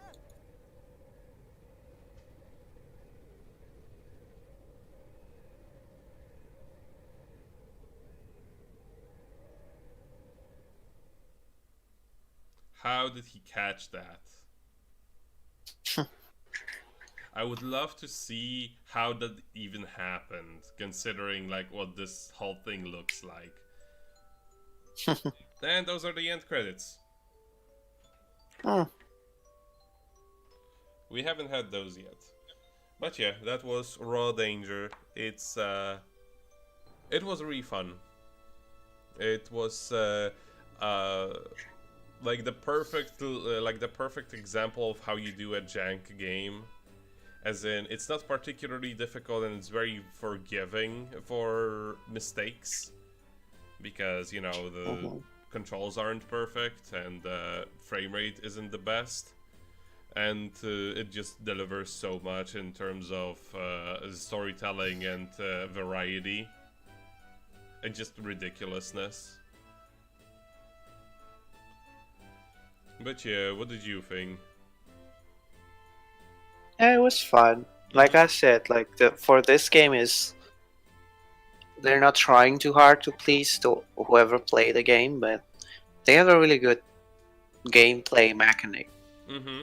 How did he catch that? I would love to see how that even happened, considering like what this whole thing looks like. And those are the end credits. Oh. We haven't had those yet. But yeah, that was Raw Danger. It was really fun. It was uh, like the perfect example of how you do a jank game. As in, it's not particularly difficult and it's very forgiving for mistakes because the Mhm. controls aren't perfect and the frame rate isn't the best. And it just delivers so much in terms of storytelling and variety and just ridiculousness. But yeah, what did you think? Yeah, it was fun. Like I said, like for this game is they're not trying too hard to please to whoever play the game, but they have a really good gameplay mechanic. Mm-hmm.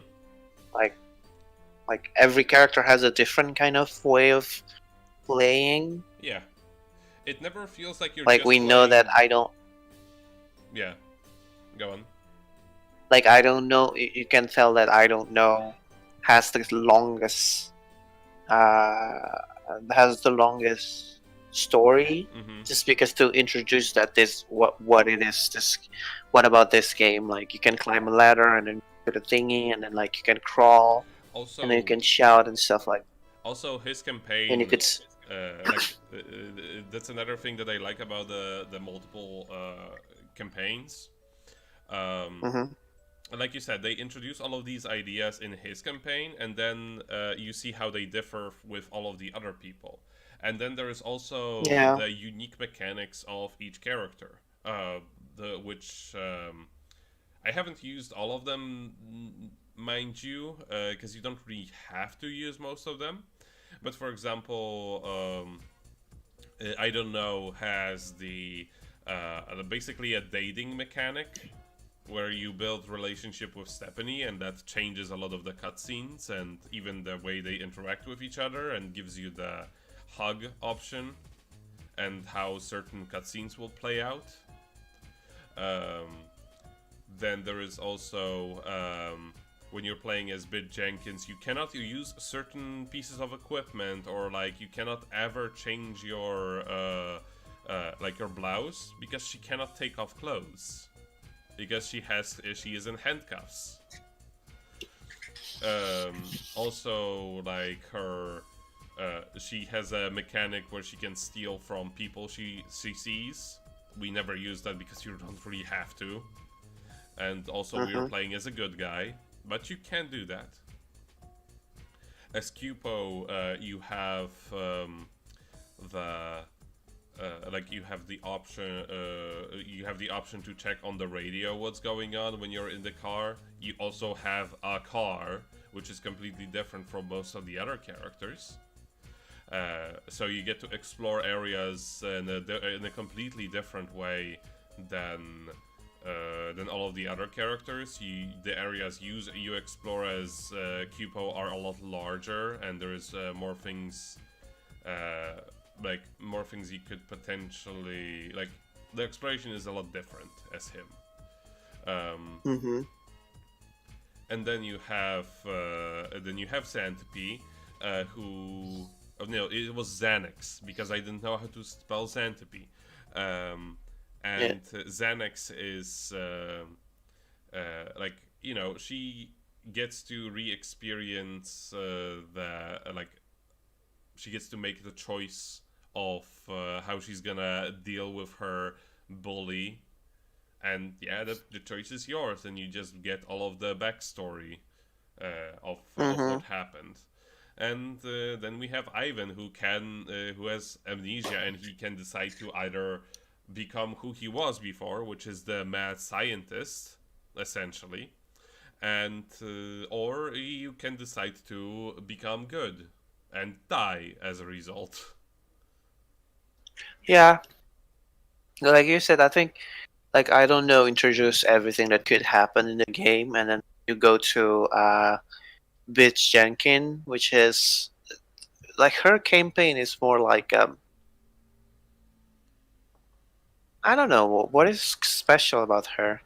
Like every character has a different kind of way of playing. Yeah. It never feels like you're Like just we know playing. that I don't Yeah. Go on. like I don't know. You can tell that I don't know has the longest has the longest story Mm-hmm. just because to introduce that this what it is this what about this game, like you can climb a ladder and then get a thingy and then like you can crawl and then you Also, can shout and stuff like his and you campaign, could that's another thing that I like about the multiple campaigns. Um, mm-hmm. like you said, they introduce all of these ideas in his campaign, and then you see how they differ with all of the other people. And then there is also Yeah, the unique mechanics of each character, which I haven't used all of them, mind you, because you don't really have to use most of them. But for example, I don't know, has the basically a dating mechanic where you build relationship with Stephanie, and that changes a lot of the cutscenes and even the way they interact with each other, and gives you the hug option and how certain cutscenes will play out. Um, then there is also when you're playing as Bit Jenkins, you cannot use certain pieces of equipment, or like you cannot ever change your like your blouse because she cannot take off clothes because she is in handcuffs. Also, like her, she has a mechanic where she can steal from people she sees. We never use that because you don't really have to. And also, we are mm-hmm. playing as a good guy, but you can do that. As Cupo, you have the like you have the option to check on the radio what's going on when you're in the car. You also have a car, which is completely different from most of the other characters. So you get to explore areas in a completely different way than all of the other characters. The areas you explore as Cupo are a lot larger, and there's more things. Like more things you could potentially like. The exploration is a lot different as him. Mm-hmm. And then you have Xantippe, who no, it was Xanax because I didn't know how to spell Xantippe. Yeah. And Xanax is like she gets to re-experience she gets to make the choice of how she's gonna deal with her bully, and yeah, the choice is yours, and you just get all of the backstory of Mm-hmm. what happened. And then we have Ivan, who has amnesia, and he can decide to either become who he was before, which is the mad scientist, essentially, and or you can decide to become good and die as a result. Yeah, like you said, I think like I don't know introduce everything that could happen in the game, and then you go to Bitch Jenkin, which is like her campaign is more like I don't know what is special about her.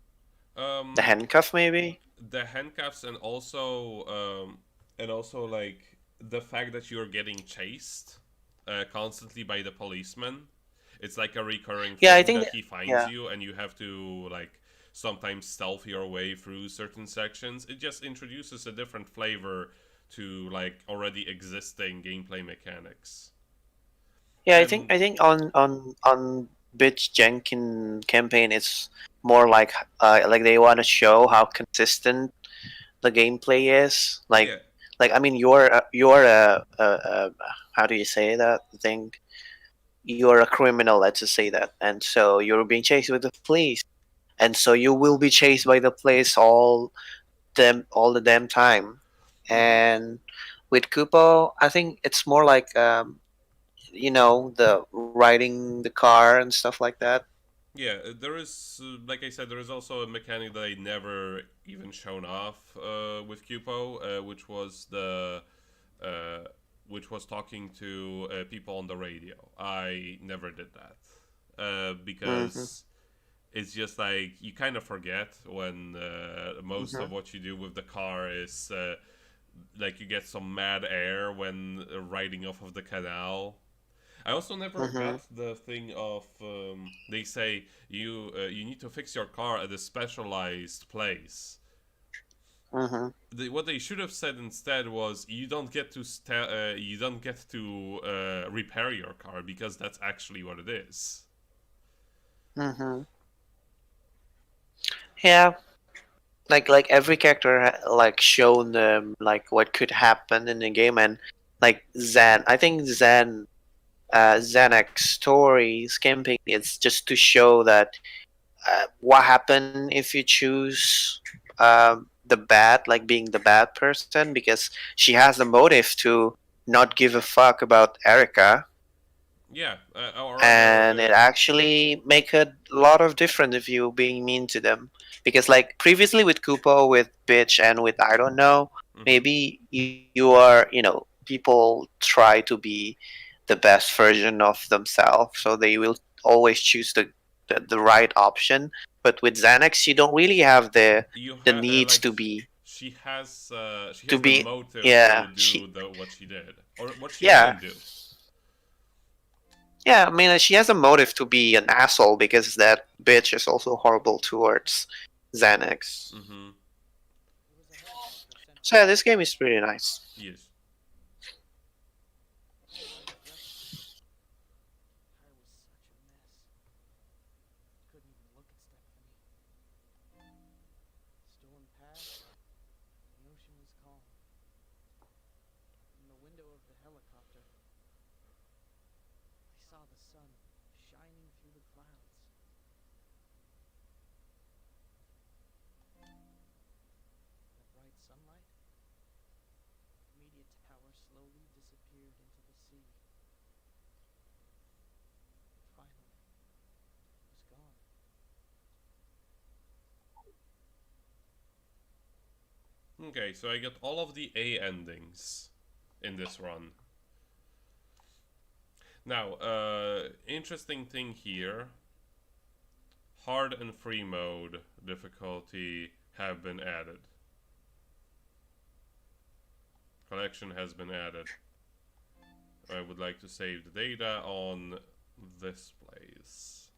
The Um, handcuff, maybe. the handcuffs, and also like the fact that you're getting chased constantly by the policeman. It's like a recurring Yeah, I thing think that he finds yeah. you, and you have to like sometimes stealth your way through certain sections. It just introduces a different flavor to like already existing gameplay mechanics. Yeah, And I think on Bitch Jenkins campaign, it's more like they want to show how consistent the gameplay is. yeah, Like I mean, you're a how do you say that thing? You're a criminal, let's just say that, and so you're being chased with the police, and so you will be chased by the police all the damn time. hmm And with Kupo, I think it's more like the riding the car and stuff like that. yeah. There is, like I said, there is also a mechanic that I never even shown off with Cupo, uh, which was talking to people on the radio. I never did that Mm-hmm. because it's just like you kind of forget when most Mm-hmm. of what you do with the car is like you get some mad air when riding off of the canal. I also never Mm-hmm. got the thing of they say you need to fix your car at a specialized place. Mm-hmm. What they should have said instead was you don't get to repair your car because that's actually what it is. Mm-hmm. Yeah, like every character like shown like what could happen in the game, and like Zan, I think Xanax stories campaign is just to show that what happened if you choose the bad, like being the bad person, because she has the motive to not give a fuck about Erica, Yeah, or rather, and it actually make a lot of difference if you being mean to them, because like previously with Kupo, with Bitch, and with I don't know, mhm. maybe you are, people try to be the best version of themselves, so they will always choose the right option. But with Xanax, you don't really have You the have needs like she to has the be motive to yeah do the what she did or what she yeah didn't do. Yeah, I mean, she has a motive to be an asshole because that bitch is also horrible towards Xanax. Mm-hmm. It was a helicopter sent So by yeah, the this game government. is pretty nice. Yes. I was rescued. I was such a mess. Couldn't even look at Stephanie. Storm passed. The ocean was calm. From the window of the helicopter, I saw the sun shining through the clouds. In the bright sunlight, the media tower slowly disappeared into the sea. Finally, it was gone. Okay, so I got all of the A endings in this run. Now, interesting thing here. Hard and free mode difficulty have been added. Collection has been added. I would like to save the data on this place.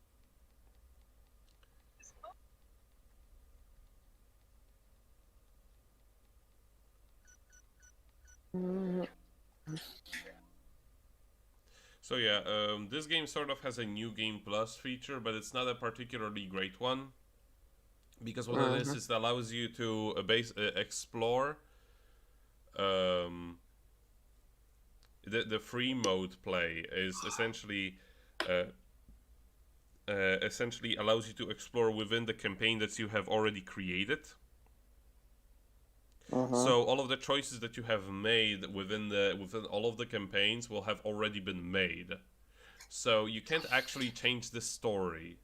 So yeah, this game sort of has a new game plus feature, but it's not a particularly great one because what it Mm-hmm. is it allows you to explore um, the free mode play is uh, essentially allows you to explore within the campaign that you have already created. Mm-hmm. So all of the choices that you have made within all of the campaigns will have already been made. So you can't actually change the story,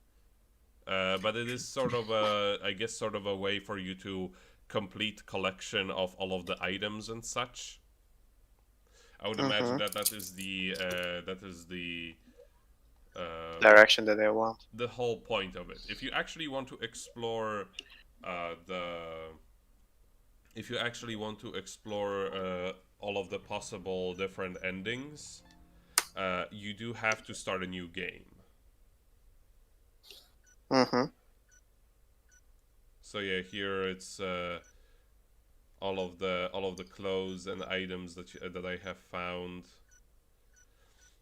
but it is sort of I guess, sort of a way for you to complete collection of all of the items and such. I would imagine Mm-hmm. that that is um, Direction that they want. the whole point of it. If you actually want to explore the if you actually want to explore all of the possible different endings, you do have to start a new game. Mm-hmm. So yeah, here it's all of the clothes and items that I have found.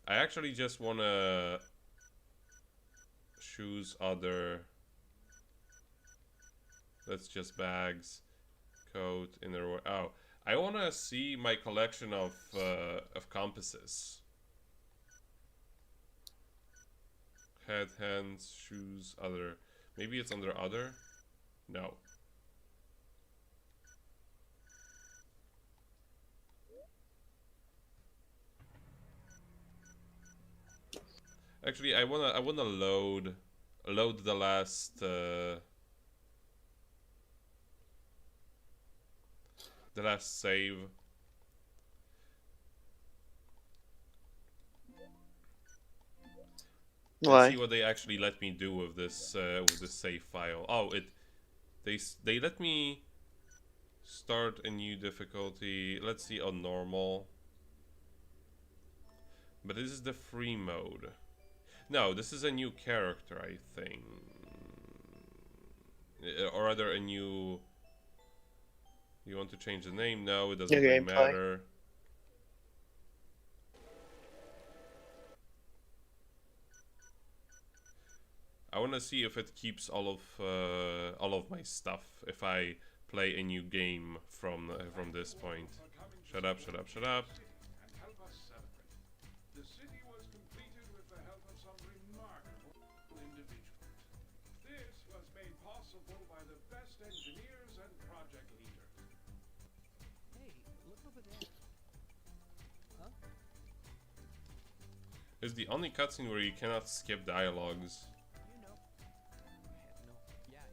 I actually just wanna choose other. That's just bags, coat, innerwear. Oh, I wanna see my collection of compasses. Head, hands, shoes, other. Maybe it's under other. No. Actually, I wanna load the last save. And Why? see what they actually let me do with this save file. Oh, they let me start a new difficulty. Let's see on normal. But this is the free mode. No, this is a new character, I think. Or rather, a new. You want to change the name? No, it doesn't Your really gameplay. matter. I want to see if it keeps all of my stuff if I play a new game from this point. Shut up! Shut up! Shut up! And help us celebrate. The city was completed with the help of some remarkable individuals. This was made possible by the best engineers and project leaders. Hey, look over there. Huh? It's the only cutscene where you cannot skip dialogues. You know. I have no. Yeah.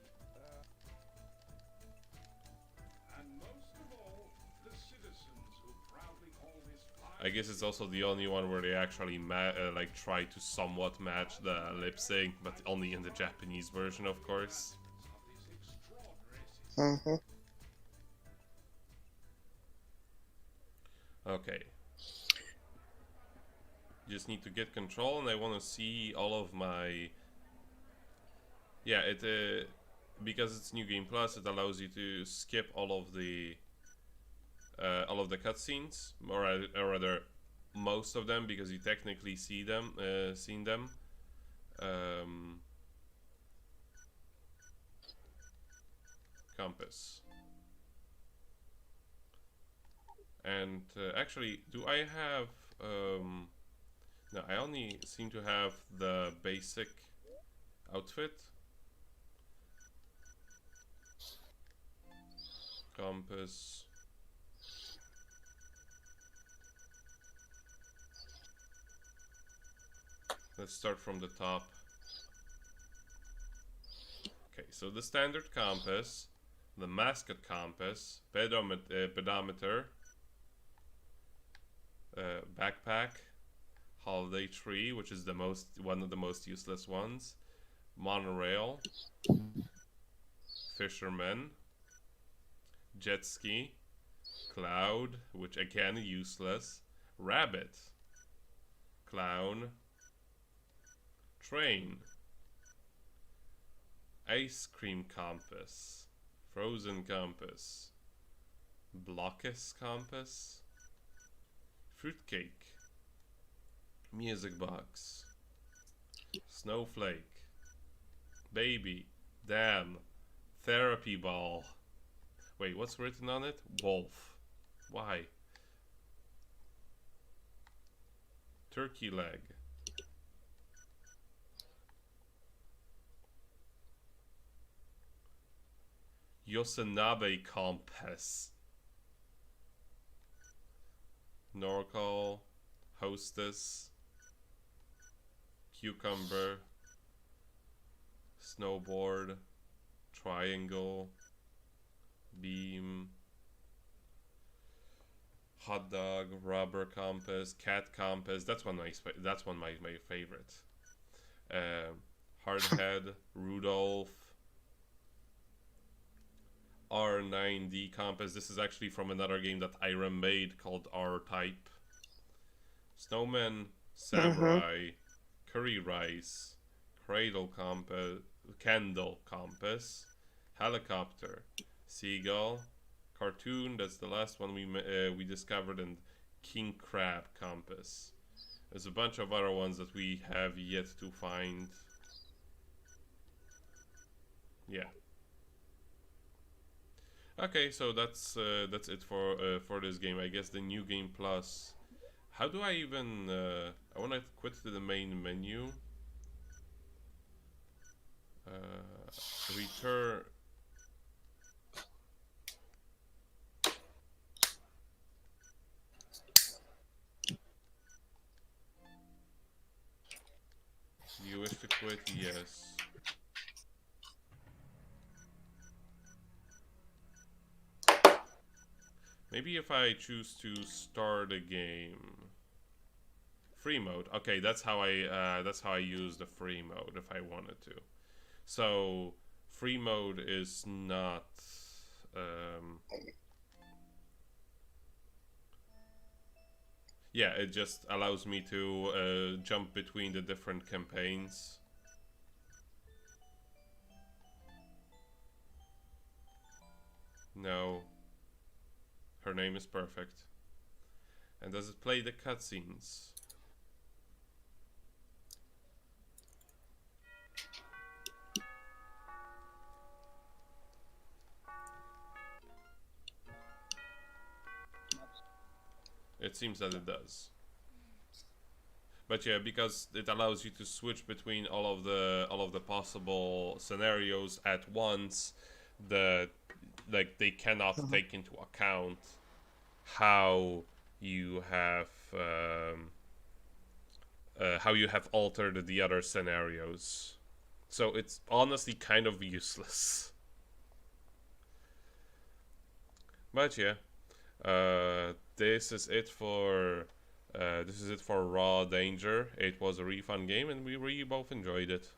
And most of all, the citizens who proudly call this I guess it's also the only one where they actually like try to somewhat match the lip sync, but only in the Japanese version, of course. of this extraordinary system. Mm-hmm. Okay. Just need to get control, and I want to see all of my. Yeah, it because it's New Game Plus, it allows you to skip all of the cutscenes, or rather, most of them, because you technically seen them. Compass. And actually, do I have? No, I only seem to have the basic outfit. Compass. Let's start from the top. Okay, so the standard compass, the mascot compass, pedometer, backpack, holiday tree, which is one of the most useless ones, monorail, fisherman, jet ski, cloud, which again useless, rabbit, clown, train, ice cream compass, frozen compass, blockus compass, fruitcake, music box, snowflake, baby, dam, therapy ball. Wait, what's written on it? Wolf. Why? Turkey leg. Yosanabe compass. Norcal. Hostess. Cucumber. Snowboard. Triangle. Beam. Hot dog, rubber compass, cat compass. That's one of my favorite. Hardhead, Rudolph, R9D compass. This is actually from another game that Irem made called R-Type. Snowman, Mm-hmm. Samurai, Curry Rice, Cradle compass, candle compass, helicopter, seagull, cartoon. That's the last one we discovered, and king crab compass. There's a bunch of other ones that we have yet to find. Yeah. Okay, so that's it for this game. I guess the new game plus. How do I even? I want to quit to the main menu. Return. Do you wish to quit? Yes. Maybe if I choose to start a game. Free mode. Okay, that's how I use the free mode if I wanted to. So free mode is not. Yeah, it just allows me to jump between the different campaigns. No. Her name is perfect. And does it play the cutscenes? It seems that it does. But yeah, because it allows you to switch between all of the possible scenarios at once, they cannot take into account how you have altered the other scenarios. So it's honestly kind of useless. But yeah, this is it for Raw Danger. It was a really fun game, and we really both enjoyed it.